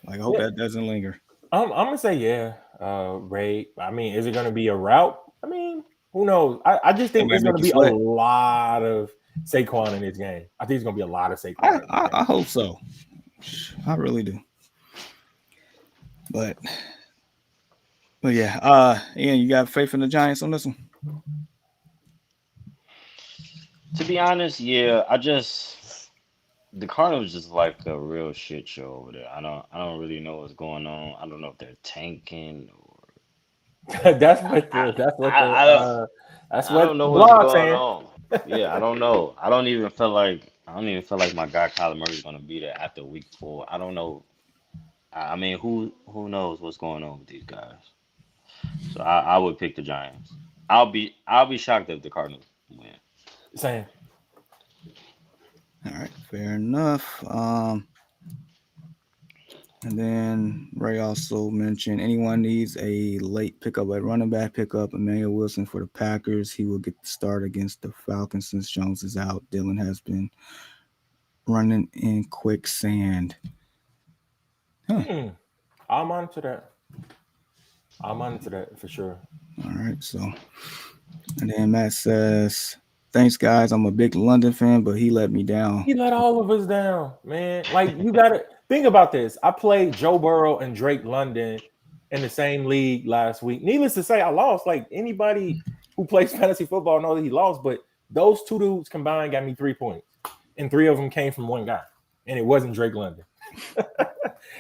Like, I hope yeah, that doesn't linger. I'm gonna say yeah, Ray. I mean, is it gonna be a route? I mean, who knows? I just It think might it's make gonna you be a sweat. lot of Saquon in this game. I think it's gonna be a lot of I, Saquon in this I, game. I hope so. I really do. But yeah, Ian, you got faith in the Giants on this one? To be honest, yeah, the Cardinals just like a real shit show over there. I don't really know what's going on. I don't know if they're tanking or that's what I the that's what the I I don't that's I what don't know the what's blog going saying. on. Yeah, I don't know. I don't even feel like my guy Kyler Murray's gonna be there after week 4. I don't know. I mean, who knows what's going on with these guys? So I would pick the Giants. I'll be shocked if the Cardinals win. Saying, All right, fair enough. And then Ray also mentioned anyone needs a late pickup at running back, pickup Emmanuel Wilson for the Packers. He will get the start against the Falcons since Jones is out. Dylan has been running in quicksand. Huh. hmm, I'll monitor that. I'll monitor that for sure. All right. So, and then Matt says, "Thanks, guys. I'm a big London fan, but he let me down." He let all of us down, man. Like you gotta think about this. I played Joe Burrow and Drake London in the same league last week. Needless to say, I lost. Like anybody who plays fantasy football knows that he lost, but those two dudes combined got me 3 points. And three of them came from one guy. And it wasn't Drake London.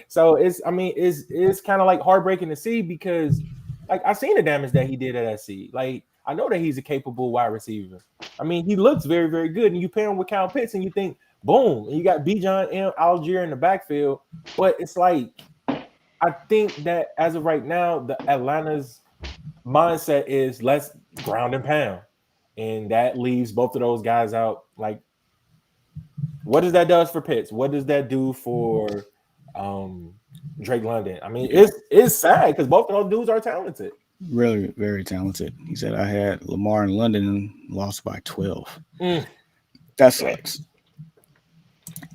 So it's kind of like heartbreaking to see because like I seen the damage that he did at SC. Like I know that he's a capable wide receiver. I mean, he looks very, very good, and you pair him with Kyle Pitts, and you think boom. And you got Bijan and Algier in the backfield. But it's like, I think that as of right now, the Atlanta's mindset is let's ground and pound. And that leaves both of those guys out. Like, what does that does for Pitts? What does that do for Drake London? I mean, it's sad because both of those dudes are talented. Really, very talented. He said I had Lamar in London and lost by 12. That sucks.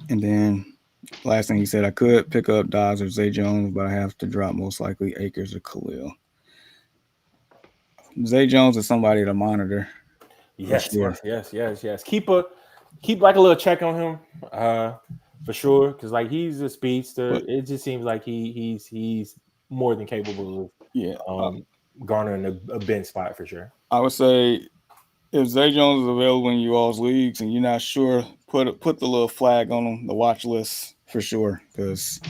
And then last thing he said, I could pick up Dobbs or Zay Jones, but I have to drop most likely Akers or Khalil. Zay Jones is somebody to monitor. Yes. Keep like a little check on him, for sure, because like he's a speedster. But it just seems like he's more than capable of garnering a bench spot for sure. I would say if Zay Jones is available in you all's leagues and you're not sure, put the little flag on him, the watch list for sure, because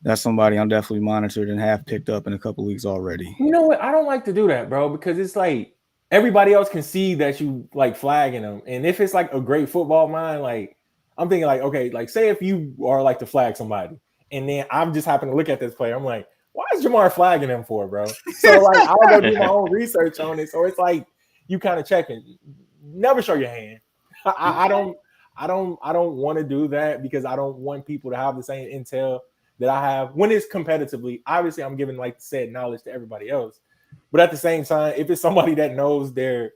that's somebody I'm definitely monitored and have picked up in a couple leagues already. You know what? I don't like to do that, bro, because it's like everybody else can see that you like flagging them, and if it's like a great football mind, like I'm thinking like, okay, like say if you are like to flag somebody, and then I'm just happen to look at this player, I'm like, why is Jamar flagging him for, bro? So like I'll go do my own research on it. So it's like you kind of checking. Never show your hand. I don't want to do that because I don't want people to have the same intel that I have when it's competitively. Obviously, I'm giving like said knowledge to everybody else, but at the same time, if it's somebody that knows their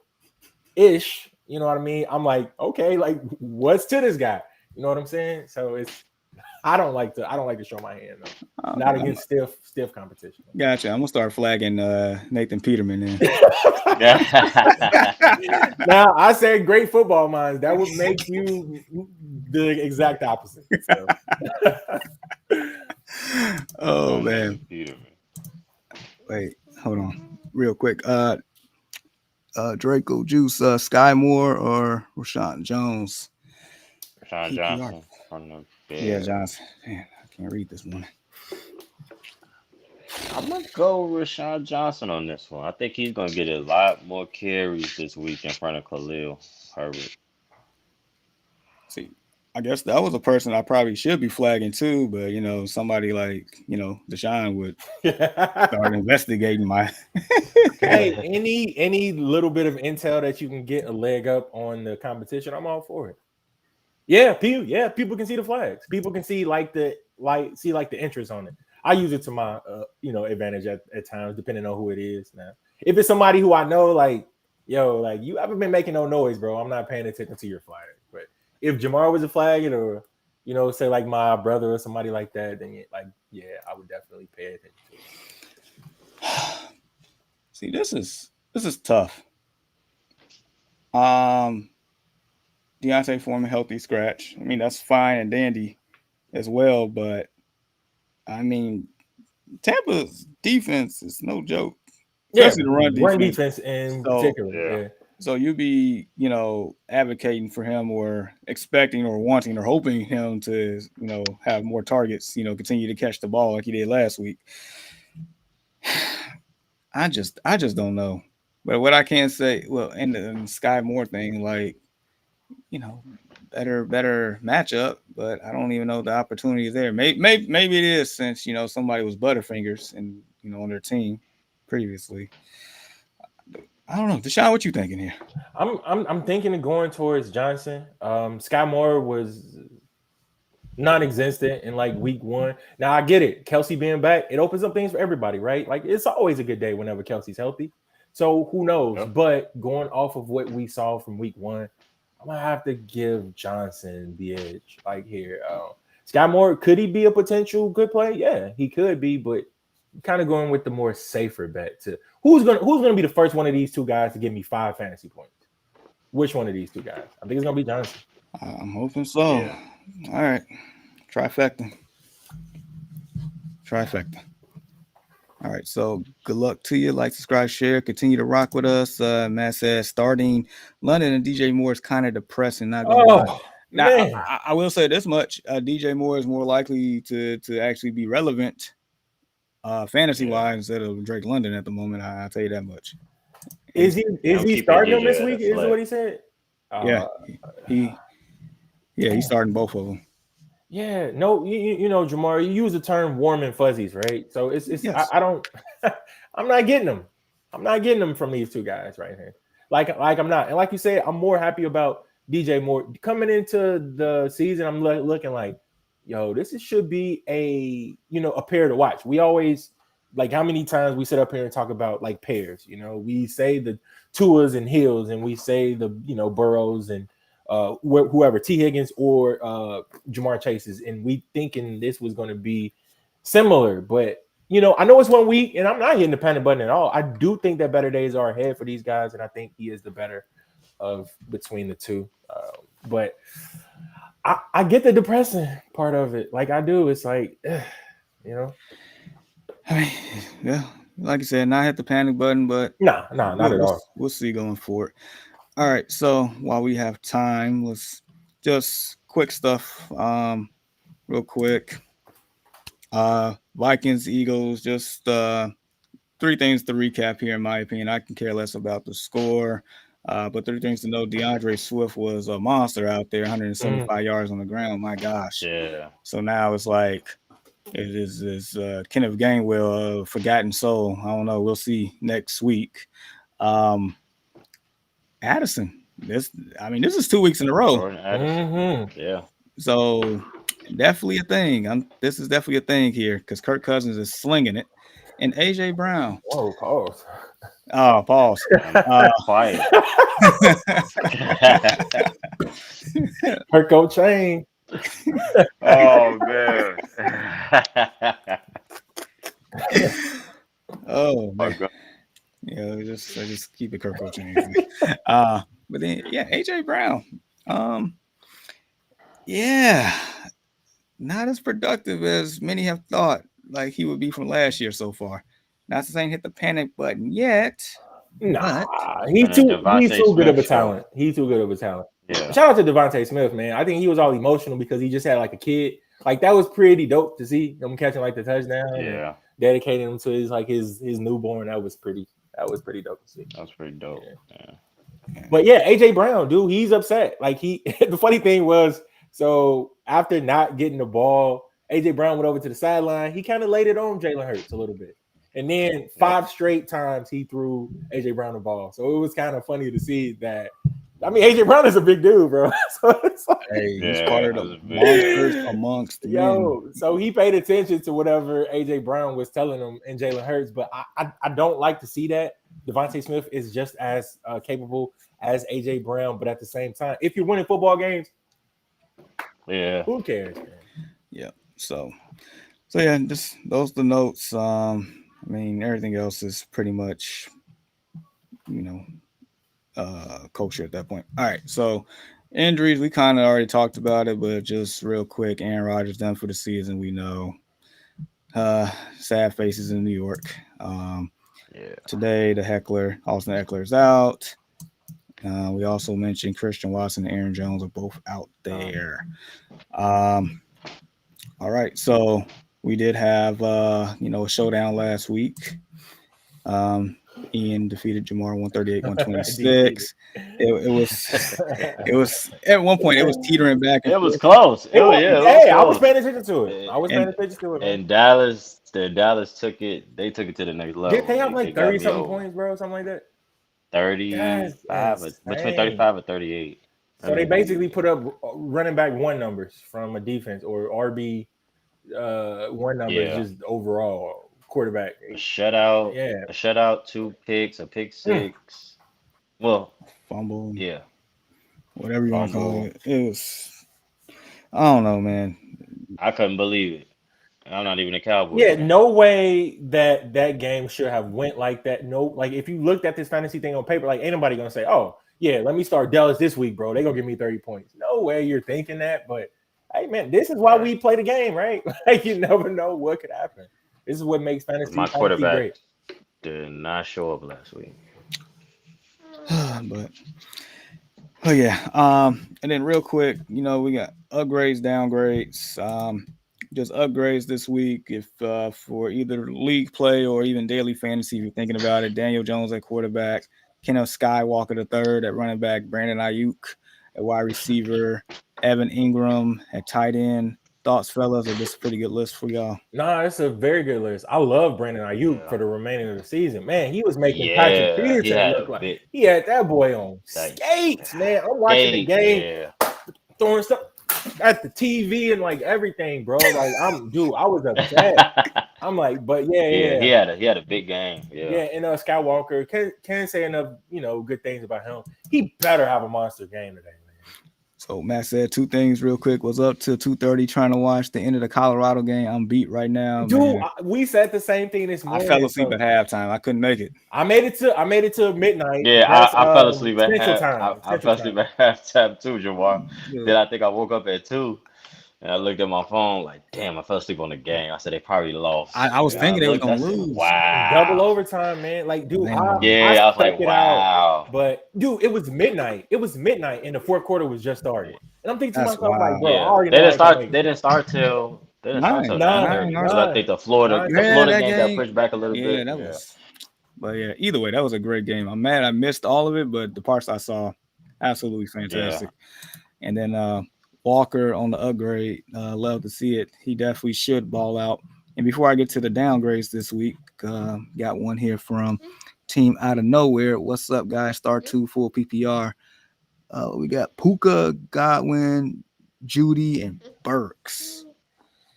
ish, you know what I mean? I'm like, okay, like what's to this guy? You know what I'm saying? So it's I don't like to show my hand though. Not against stiff competition. Gotcha. I'm gonna start flagging Nathan Peterman then. Now I said great football minds. That would make you the exact opposite. So. Oh man. Wait, hold on. Real quick. Draco Juice, Sky Moore or Rashawn Jones? Rashawn Johnson on the bed. Yeah, Johnson. Man, I can't read this one. I'm gonna go with Rashawn Johnson on this one. I think he's gonna get a lot more carries this week in front of Khalil Herbert. See, I guess that was a person I probably should be flagging too, but you know, somebody like Deshaun would start investigating my. Hey, any little bit of intel that you can get a leg up on the competition, I'm all for it. Yeah, people can see the flags. People can see the interest on it. I use it to my advantage at times, depending on who it is. Now, if it's somebody who I know, like, yo, like you haven't been making no noise, bro, I'm not paying attention to your flag. But if Jamar was a flag or say like my brother or somebody like that, then I would definitely pay attention to it. See, this is tough. Deontay Foreman healthy scratch. I mean, that's fine and dandy as well, but I mean, Tampa's defense is no joke. Especially the run defense in particular. Yeah. So you be, advocating for him or expecting or wanting or hoping him to, have more targets, continue to catch the ball like he did last week. I just don't know. But what I can say, well, and the Sky Moore thing, like, better matchup, but I don't even know the opportunity is there. Maybe it is since somebody was Butterfingers and on their team previously. I don't know, Deshaun. What you thinking here? I'm thinking of going towards Johnson. Sky Moore was non-existent in like week 1. Now I get it. Kelsey being back, it opens up things for everybody, right? Like it's always a good day whenever Kelsey's healthy. So who knows? Yep. But going off of what we saw from week 1. I'm gonna have to give Johnson the edge. Like here, Sky Moore, could he be a potential good play? Yeah, he could be, but kind of going with the more safer bet. To who's gonna be the first one of these two guys to give me 5 fantasy points? Which one of these two guys? I think it's gonna be Johnson. I'm hoping so. Yeah. All right, trifecta. All right, so good luck to you. Like, subscribe, share, continue to rock with us. Matt says starting London and DJ Moore is kind of depressing. Not gonna lie. Now, I will say this much: DJ Moore is more likely to actually be relevant, fantasy wise, instead of Drake London at the moment. I'll tell you that much. Is he starting him this week? Is what he said. Yeah, Yeah, he's starting both of them. Yeah, no, you know, Jamar, you use the term warm and fuzzies, right? So it's Yes. I don't I'm not getting them. I'm not getting them from these two guys right here. Like I'm not. And like you said, I'm more happy about DJ Moore coming into the season. I'm looking like, yo, should be a pair to watch. We always like how many times we sit up here and talk about like pairs. We say the Tuas and Hills, and we say the Burrows and whoever T Higgins or Jamar Chase's, and we thinking this was going to be similar, but I know it's 1 week, and I'm not hitting the panic button at all. I do think that better days are ahead for these guys, and I think he is the better of between the two. But I get the depressing part of it, like I do. It's like, I mean, yeah, like I said, not hit the panic button, but nah, not at all. we'll see going forward. All right, so while we have time, let's just quick stuff, real quick. Vikings, Eagles, just three things to recap here, in my opinion. I can care less about the score, but three things to know: DeAndre Swift was a monster out there, 175 yards on the ground. My gosh! Yeah. So now it's like it is Kenneth Gainwell, forgotten soul. I don't know. We'll see next week. Addison. This is 2 weeks in a row. Jordan Addison. Mm-hmm. Yeah. So definitely a thing. This is definitely a thing here because Kirk Cousins is slinging it, and AJ Brown. Whoa, pause. Oh, pause. Quiet. Herco chain. Oh man. Oh My man. God. Yeah, just keep it Kirk coaching. But then AJ Brown. Yeah, not as productive as many have thought like he would be from last year so far. Not to say hit the panic button yet. Nah, But he's And then too Devontae good of a Smith show. talent. He's too good of a talent. Yeah. Shout out to Devontae Smith, man. I think he was all emotional because he just had like a kid. Like that was pretty dope to see him catching like the touchdown and Yeah. dedicating him to his newborn. That was pretty dope to see. That was pretty dope. Yeah. But yeah, AJ Brown, dude, he's upset. Like the funny thing was, so after not getting the ball, AJ Brown went over to the sideline. He kind of laid it on Jalen Hurts a little bit. And then 5 straight times he threw AJ Brown the ball. So it was kind of funny to see that. I mean, AJ Brown is a big dude, bro. So it's like, hey, he's Yeah, part of that the was a big- monsters amongst men. yo, so he paid attention to whatever AJ Brown was telling him and Jalen Hurts. But I don't like to see that. Devontae Smith is just as capable as AJ Brown, but at the same time, if you're winning football games, Yeah. who cares, man? Yeah. So yeah, just those the notes. I mean, everything else is pretty much, culture at that point. All right. So injuries, we kind of already talked about it, but just real quick, Aaron Rodgers done for the season. We know. Sad faces in New York. Yeah. Today, Austin Eckler is out. We also mentioned Christian Watson and Aaron Jones are both out there. All right, so we did have a showdown last week. Ian defeated Jamar 138-126. It was at one point it was teetering back and It was forth. close. It was, It was hey, I was close. paying attention to it. I was paying And- attention to it. Man. And Dallas took it. They took it to the next level. Did they have They like got 30 me something over. points, bro? Something like that. 35, That's between insane. 35 and 38. So they basically put up running back one numbers from a defense or RB one numbers Yeah. just overall quarterback. A shutout. Yeah. A shutout, 2 picks, a pick 6. Well, fumble, yeah. whatever you want to call Fumble. it. It was, I don't know, man. I couldn't believe it. I'm not even a Cowboys Yeah, fan. no way that game should have went like that. No, like if you looked at this fantasy thing on paper, like ain't nobody gonna say, "Oh, yeah, let me start Dallas this week, bro. They gonna give me 30 points." No way you're thinking that. But hey, man, this is why we play the game, right? Like you never know what could happen. This is what makes fantasy My quarterback great. did not show up last week. but yeah. And then real quick, we got upgrades, downgrades. Just upgrades this week if for either league play or even daily fantasy if you're thinking about it. Daniel Jones at quarterback, Kenneth Skywalker the third at running back, Brandon Ayuk at wide receiver, Evan Ingram at tight end. Thoughts, fellas, or this a pretty good list for y'all? Nah, it's a very good list. I love Brandon Ayuk Yeah. for the remaining of the season. Man, he was making Patrick Yeah, he Peterson had look a like bit he had that boy on like skates, man. I'm watching the skate. game, Yeah, throwing stuff at the TV and like everything, bro. Like I was upset. I'm like, but yeah, yeah, yeah. yeah. He had a big game. Yeah, Yeah, and Skywalker can't say enough, good things about him. He better have a monster game today, man. So Matt said two things real quick. Was up till 2:30 trying to watch the end of the Colorado game. I'm beat right now, Dude, man. we said the same thing this I fell morning. asleep So at halftime. I couldn't make it. I made it to midnight. yeah. That's I fell asleep at Central half. Time. I Central fell asleep Time. at halftime too, Jamar. Yeah. Then I think I woke up at 2, and I looked at my phone like, damn, I fell asleep on the game. I said they probably lost. I was And I thinking they was looked. I gonna said, lose. Double wow. overtime, man. Like, dude, Man. I Yeah, I was stuck like, it out. wow. But dude, it was midnight. It was midnight, and the fourth quarter was just started. And I'm thinking to That's myself, like, wild. bro, I Yeah, already know I ain't gonna make They it. didn't start till Nine, 9, 9:30 because I 9, think 9 The Yeah, Florida that game got game. pushed back a little Yeah, bit. that Yeah, was. But yeah, either way, that was a great game. I'm mad I missed all of it, but the parts I saw, absolutely yeah. fantastic. And then Walker on the upgrade, love to see it. He definitely should ball out. And before I get to the downgrades this week, got one here from Team Out of Nowhere. What's up, guys? Star 2 full PPR. We got Puka, Godwin, Judy, and Burks.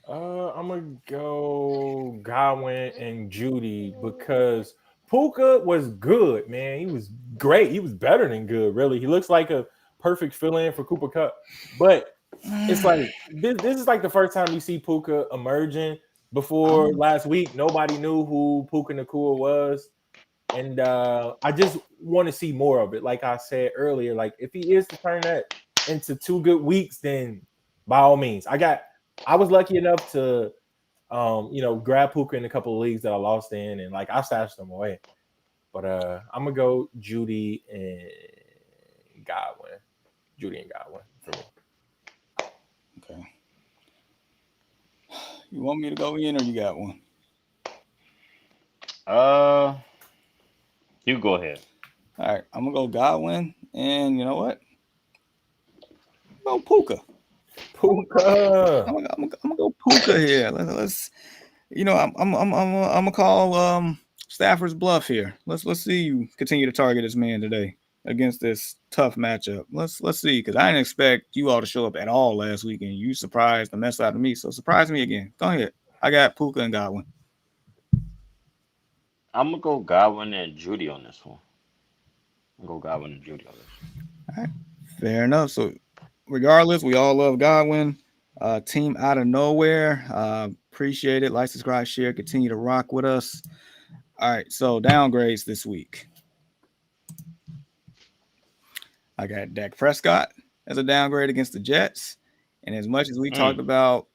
I'm gonna go Godwin and Judy because Puka was good, man. He was great. He was better than good, really. He looks like a perfect fill-in for Cooper Cup. But it's like this is like the first time you see Puka emerging. Before last week, nobody knew who Puka Nakua was. And I just want to see more of it. Like I said earlier, like if he is to turn that into 2 good weeks, then by all means. I was lucky enough to grab Puka in a couple of leagues that I lost in, and like I stashed them away. But I'm gonna go Judy and Godwin. Judy and Godwin for me. Okay. You want me to go in or you got one? Uh, you go ahead. All right, I'm gonna go Godwin, and you know what? Go Puka. Puka. I'm gonna go Puka here. Let's I'm gonna call Stafford's bluff here. Let's see you continue to target this man today against this tough matchup. Let's see, because I didn't expect you all to show up at all last week, and you surprised the mess out of me. So surprise me again. Go ahead. I got Puka and Godwin. I'm gonna go Godwin and Judy on this one. I'm gonna go Godwin and Judy on this. All right, fair enough. So regardless, we all love Godwin. Team Out of Nowhere. Appreciate it. Like, subscribe, share. Continue to rock with us. All right, so downgrades this week. I got Dak Prescott as a downgrade against the Jets. And as much as we talked about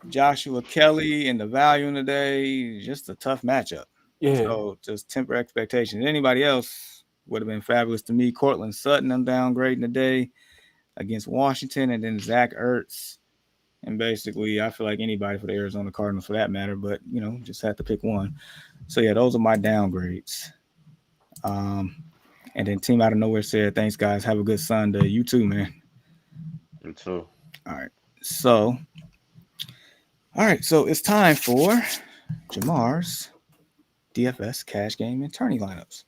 Joshua Kelly and the value in the day, just a tough matchup. Yeah. So just temper expectations. Anybody else would have been fabulous to me. Cortland Sutton, I'm downgrading today against Washington, and then Zach Ertz. And basically, I feel like anybody for the Arizona Cardinals for that matter, but, just had to pick one. So, yeah, those are my downgrades. And then Team Out of Nowhere said, thanks, guys. Have a good Sunday. You too, man. You too. All right. So it's time for Jamar's DFS cash game and tourney lineups.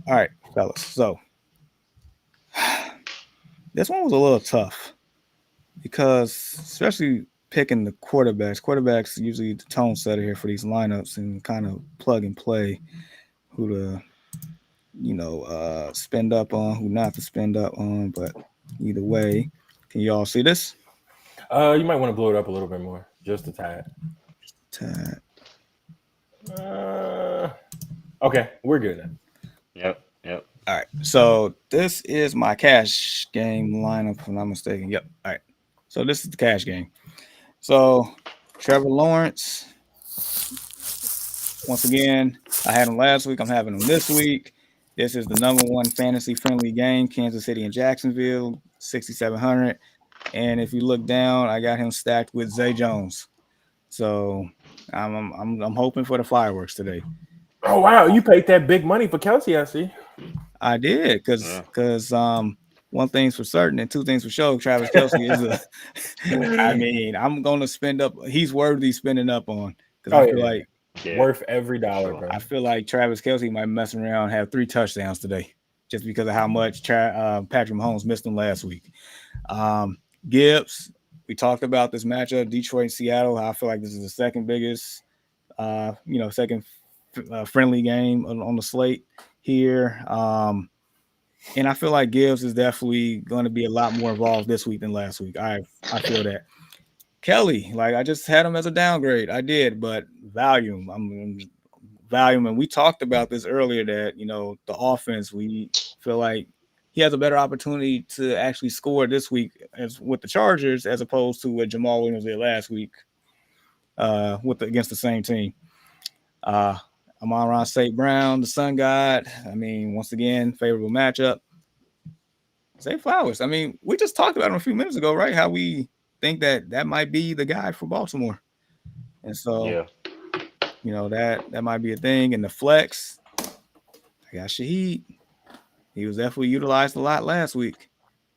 All right, fellas. So this one was a little tough because especially picking the quarterbacks. Quarterbacks usually the tone setter here for these lineups and kind of plug and play who to spend up on, who not to spend up on. But either way, can you all see this? You might want to blow it up a little bit more, just a tad. Okay, we're good now. Yep. All right. So this is my cash game lineup, if I'm not mistaken. Yep. All right. So this is the cash game. So Trevor Lawrence. Once again, I had him last week. I'm having him this week. This is the number one fantasy-friendly game, Kansas City and Jacksonville, 6,700. And if you look down, I got him stacked with Zay Jones. So I'm hoping for the fireworks today. Oh wow, you paid that big money for Kelsey, I see. I did because one thing's for certain and two things for sure. Travis Kelce is a. I mean, I'm gonna spend up. He's worthy spending up on because Oh I feel yeah, like Yeah, worth every for dollar, sure. bro. I feel like Travis Kelce might mess around and have 3 touchdowns today, just because of how much Patrick Mahomes missed him last week. Um, Gibbs, we talked about this matchup, Detroit and Seattle. I feel like this is the second biggest, second friendly game on the slate here. And I feel like Gibbs is definitely going to be a lot more involved this week than last week. I feel that. Kelly, like I just had him as a downgrade. I did, but volume. Volume, and we talked about this earlier that the offense. We feel like he has a better opportunity to actually score this week as with the Chargers as opposed to what Jamal Williams did last week against the same team. Uh, Amon-Ra St. Brown, the Sun God. I mean, once again, favorable matchup. Zay Flowers. I mean, we just talked about him a few minutes ago, right? How we think that might be the guy for Baltimore, and so Yeah, that might be a thing. And the flex, I got Shaheed. He was definitely utilized a lot last week,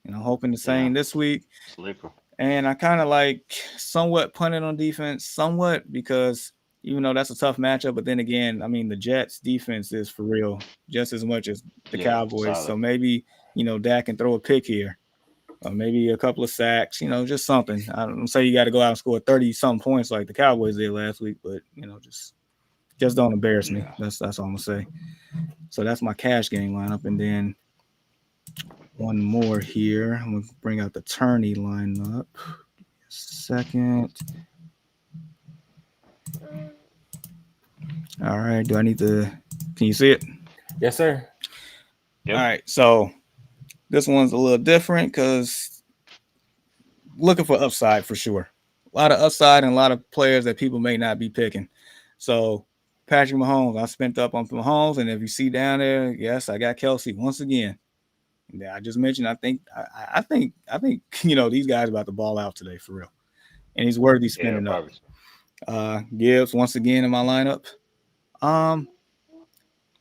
and I'm hoping the yeah. same this week. Sleeper. And I kind of like somewhat punted on defense, somewhat because even though that's a tough matchup, but then again, I mean the Jets defense is for real just as much as the Yeah, Cowboys. solid. So maybe Dak can throw a pick here, or maybe a couple of sacks, just something. I don't say you got to go out and score 30 some points like the Cowboys did last week, but just don't embarrass me. Yeah. That's all I'm gonna say. So that's my cash game lineup, and then one more here. I'm gonna bring out the tourney lineup. Second. All right. Do I need to? Can you see it? Yes, sir. All Yep. right. So this one's a little different because looking for upside for sure. A lot of upside and a lot of players that people may not be picking. So Patrick Mahomes, I spent up on Mahomes, and if you see down there, yes, I got Kelce once again. I just mentioned. I think these guys about to ball out today for real, and he's worthy Yeah, spending up. probably. Gibbs once again in my lineup. Um,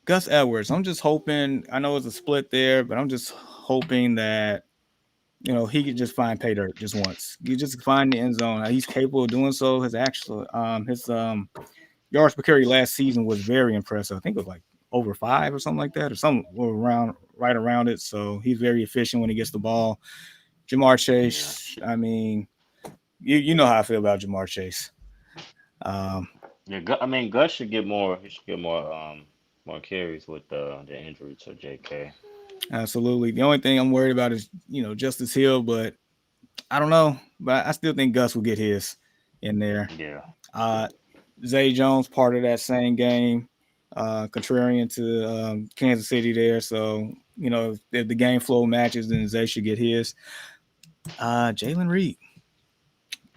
Gus Edwards. I'm just hoping. I know it's a split there, but I'm just hoping that he could just find pay dirt just once. You just find the end zone. He's capable of doing so. His yards per carry last season was very impressive. I think it was like over 5 or something like that, or something around right around it. So he's very efficient when he gets the ball. Jamar Yeah. Chase. I mean, you know how I feel about Jamar Chase. Um, Yeah, I mean, Gus should get more. He should get more carries with the injury to J.K. Absolutely. The only thing I'm worried about is Justice Hill, but I don't know. But I still think Gus will get his in there. Yeah, Uh, Zay Jones, part of that same game, contrarian to Kansas City there. So, if the game flow matches, then Zay should get his. Jalen Reed.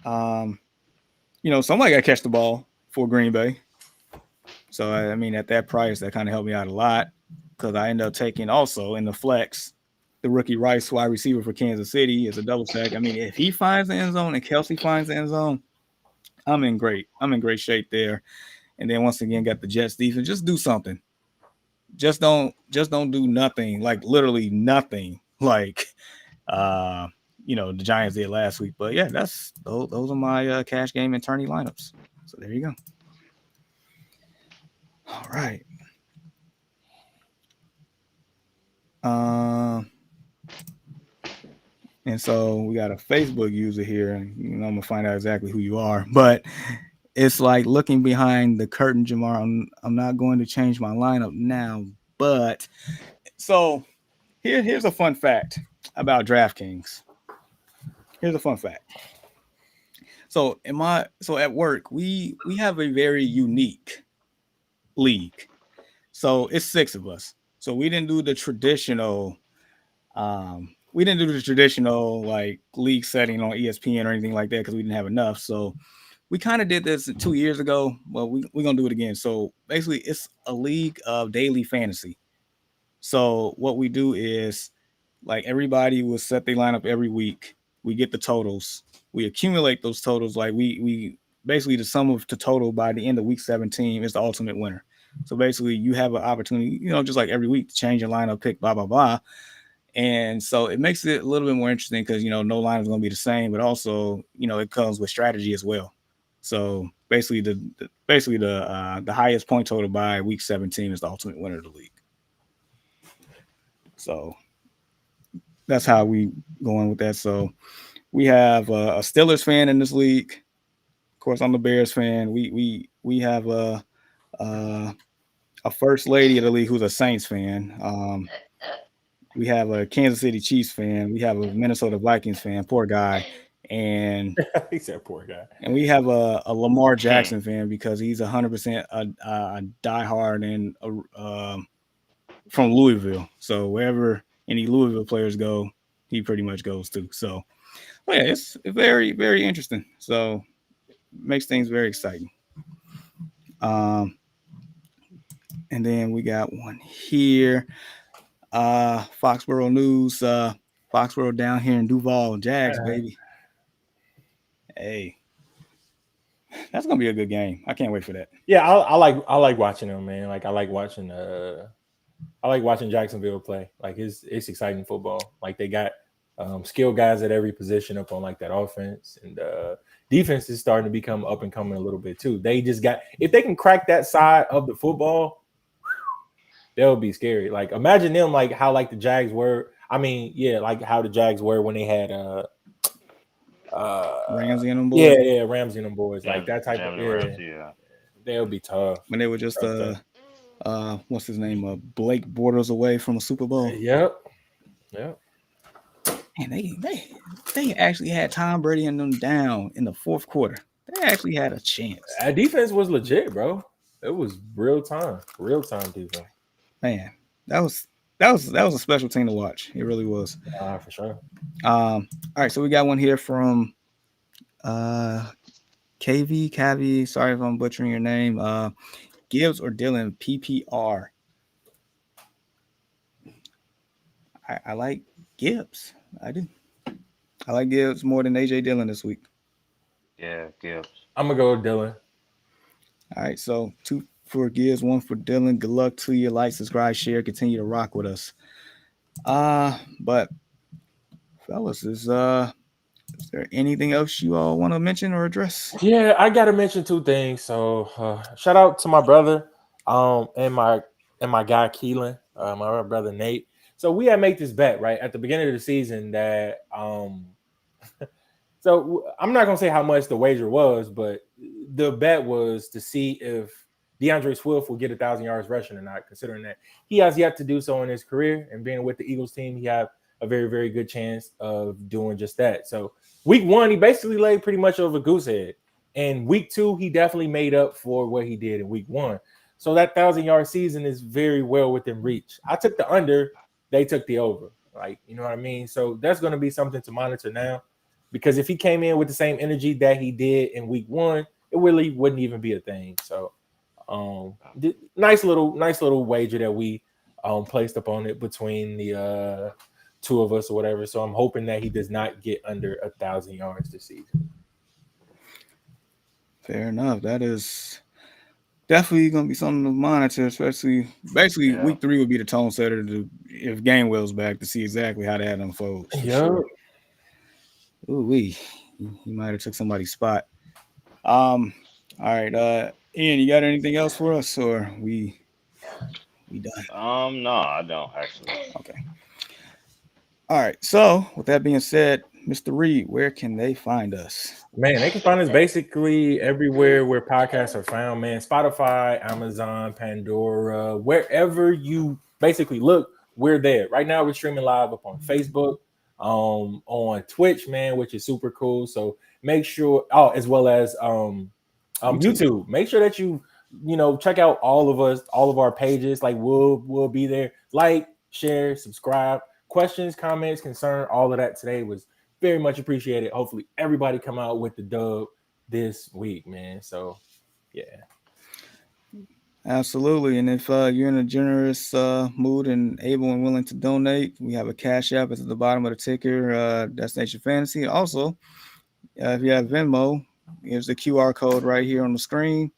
Um, somebody got to catch the ball for Green Bay. So, I mean, at that price, that kind of helped me out a lot because I ended up taking also in the flex the rookie Rice wide receiver for Kansas City as a double stack. I mean, if he finds the end zone and Kelsey finds the end zone, I'm in great shape there. And then once again, got the Jets defense. Just do something. Just don't do nothing. Like literally nothing. Like the Giants did last week. But yeah, those are my cash game and tourney lineups. So there you go. All right. And so we got a Facebook user here, and I'm gonna find out exactly who you are. But it's like looking behind the curtain, Jamar. I'm not going to change my lineup now, but so here's a fun fact about DraftKings. Here's a fun fact. So at work we have a very unique league. So it's 6 of us. So we didn't do the traditional like league setting on ESPN or anything like that because we didn't have enough. So we kind of did this 2 years ago. Well, we're gonna do it again. So basically, it's a league of daily fantasy. So what we do is like everybody will set their lineup every week. We get the totals. We accumulate those totals. Like we basically the sum of the total by the end of week 17 is the ultimate winner. So basically, you have an opportunity, just like every week, to change your lineup, pick blah blah blah, And so it makes it a little bit more interesting because no line is going to be the same, but also it comes with strategy as well. So basically, the highest point total by week 17 is the ultimate winner of the league. So that's how we going with that. So we have a Steelers fan in this league. Of course, I'm the Bears fan. We have a first lady of the league who's a Saints fan. We have a Kansas City Chiefs fan. We have a Minnesota Vikings fan. Poor guy. And He said, "Poor guy." and we have a Lamar Jackson fan because he's 100% a diehard and from Louisville. So wherever any Louisville players go, he pretty much goes to. So yeah, it's very, very interesting. So makes things very exciting. Um, and then we got one here. Foxborough News. Foxborough down here in Duval, Jags, baby. Hey, that's gonna be a good game. I can't wait for that. Yeah, I like watching them, man. Like I like watching Jacksonville play. Like it's exciting football. Like they got skilled guys at every position up on like that offense, and defense is starting to become up and coming a little bit too. They just got, if they can crack that side of the football, they'll be scary. Like imagine them like how like the Jags were. I mean, yeah, like how the Jags were when they had Ramsey and them boys. Yeah, Ramsey and them boys. Like that type of they'll be tough. When they were just what's his name? Blake Bortles away from a Super Bowl. Yep. And they actually had Tom Brady and them down in the fourth quarter. They actually had a chance. That defense was legit, bro. It was real time defense. Man, that was a special team to watch. It really was. For sure. All right, so we got one here from KV. Sorry if I'm butchering your name. Gibbs or Dillon PPR. I like Gibbs. I do. I like Gibbs more than AJ Dillon this week. Yeah, Gibbs. I'm gonna go with Dillon. All right, so 2 for Gibbs, 1 for Dillon. Good luck to you. Like, subscribe, share, continue to rock with us. But fellas, is there anything else you all want to mention or address? Yeah, I gotta mention 2 things. So shout out to my brother, and my guy Keelan, my brother Nate. So we had made this bet right at the beginning of the season that so I'm not gonna say how much the wager was, but the bet was to see if DeAndre Swift will get 1,000 yards rushing or not, considering that he has yet to do so in his career, and being with the Eagles team, he had a very, very good chance of doing just that. So week 1, he basically laid pretty much over goose egg. And week 2, he definitely made up for what he did in week 1. So that 1,000-yard season is very well within reach. I took the under, they took the over. Like, you know what I mean? So that's going to be something to monitor now, because if he came in with the same energy that he did in week 1, it really wouldn't even be a thing. So nice little wager that we placed upon it between the 2 of us or whatever. So I'm hoping that he does not get under 1,000 yards this season. Fair enough. That is definitely going to be something to monitor, especially week 3 would be the tone setter if Gainwell's back, to see exactly how that unfolds. Yeah. Sure. Ooh, he might have took somebody's spot. All right, Ian, you got anything else for us, or we done? No, I don't actually. Okay. All right. So with that being said, Mr. Reed, where can they find us? Man, they can find us basically everywhere where podcasts are found, man. Spotify, Amazon, Pandora, wherever you basically look, we're there. Right now, we're streaming live up on Facebook, on Twitch, man, which is super cool. So make sure, as well as YouTube. Make sure that you check out all of our pages. Like we'll be there. Like, share, subscribe. Questions, comments, concern, all of that today was very much appreciated. Hopefully everybody come out with the dub this week, man. So yeah. Absolutely. And if you're in a generous mood and able and willing to donate, we have a Cash App at the bottom of the ticker, Destination Fantasy. Also, if you have Venmo, here's the QR code right here on the screen.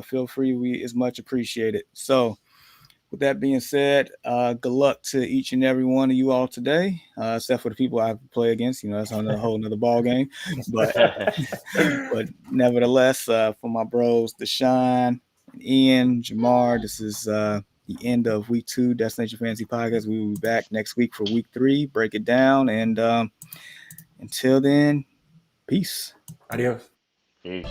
Feel free. It's much appreciated. So with that being said, good luck to each and every one of you all today, except for the people I have to play against. That's on a whole nother ball game. But but nevertheless, for my bros, Deshaun, and Ian, Jamar, this is the end of week 2 Destination Fantasy Podcast. We will be back next week for week 3, break it down, and until then, peace. Adios. Peace.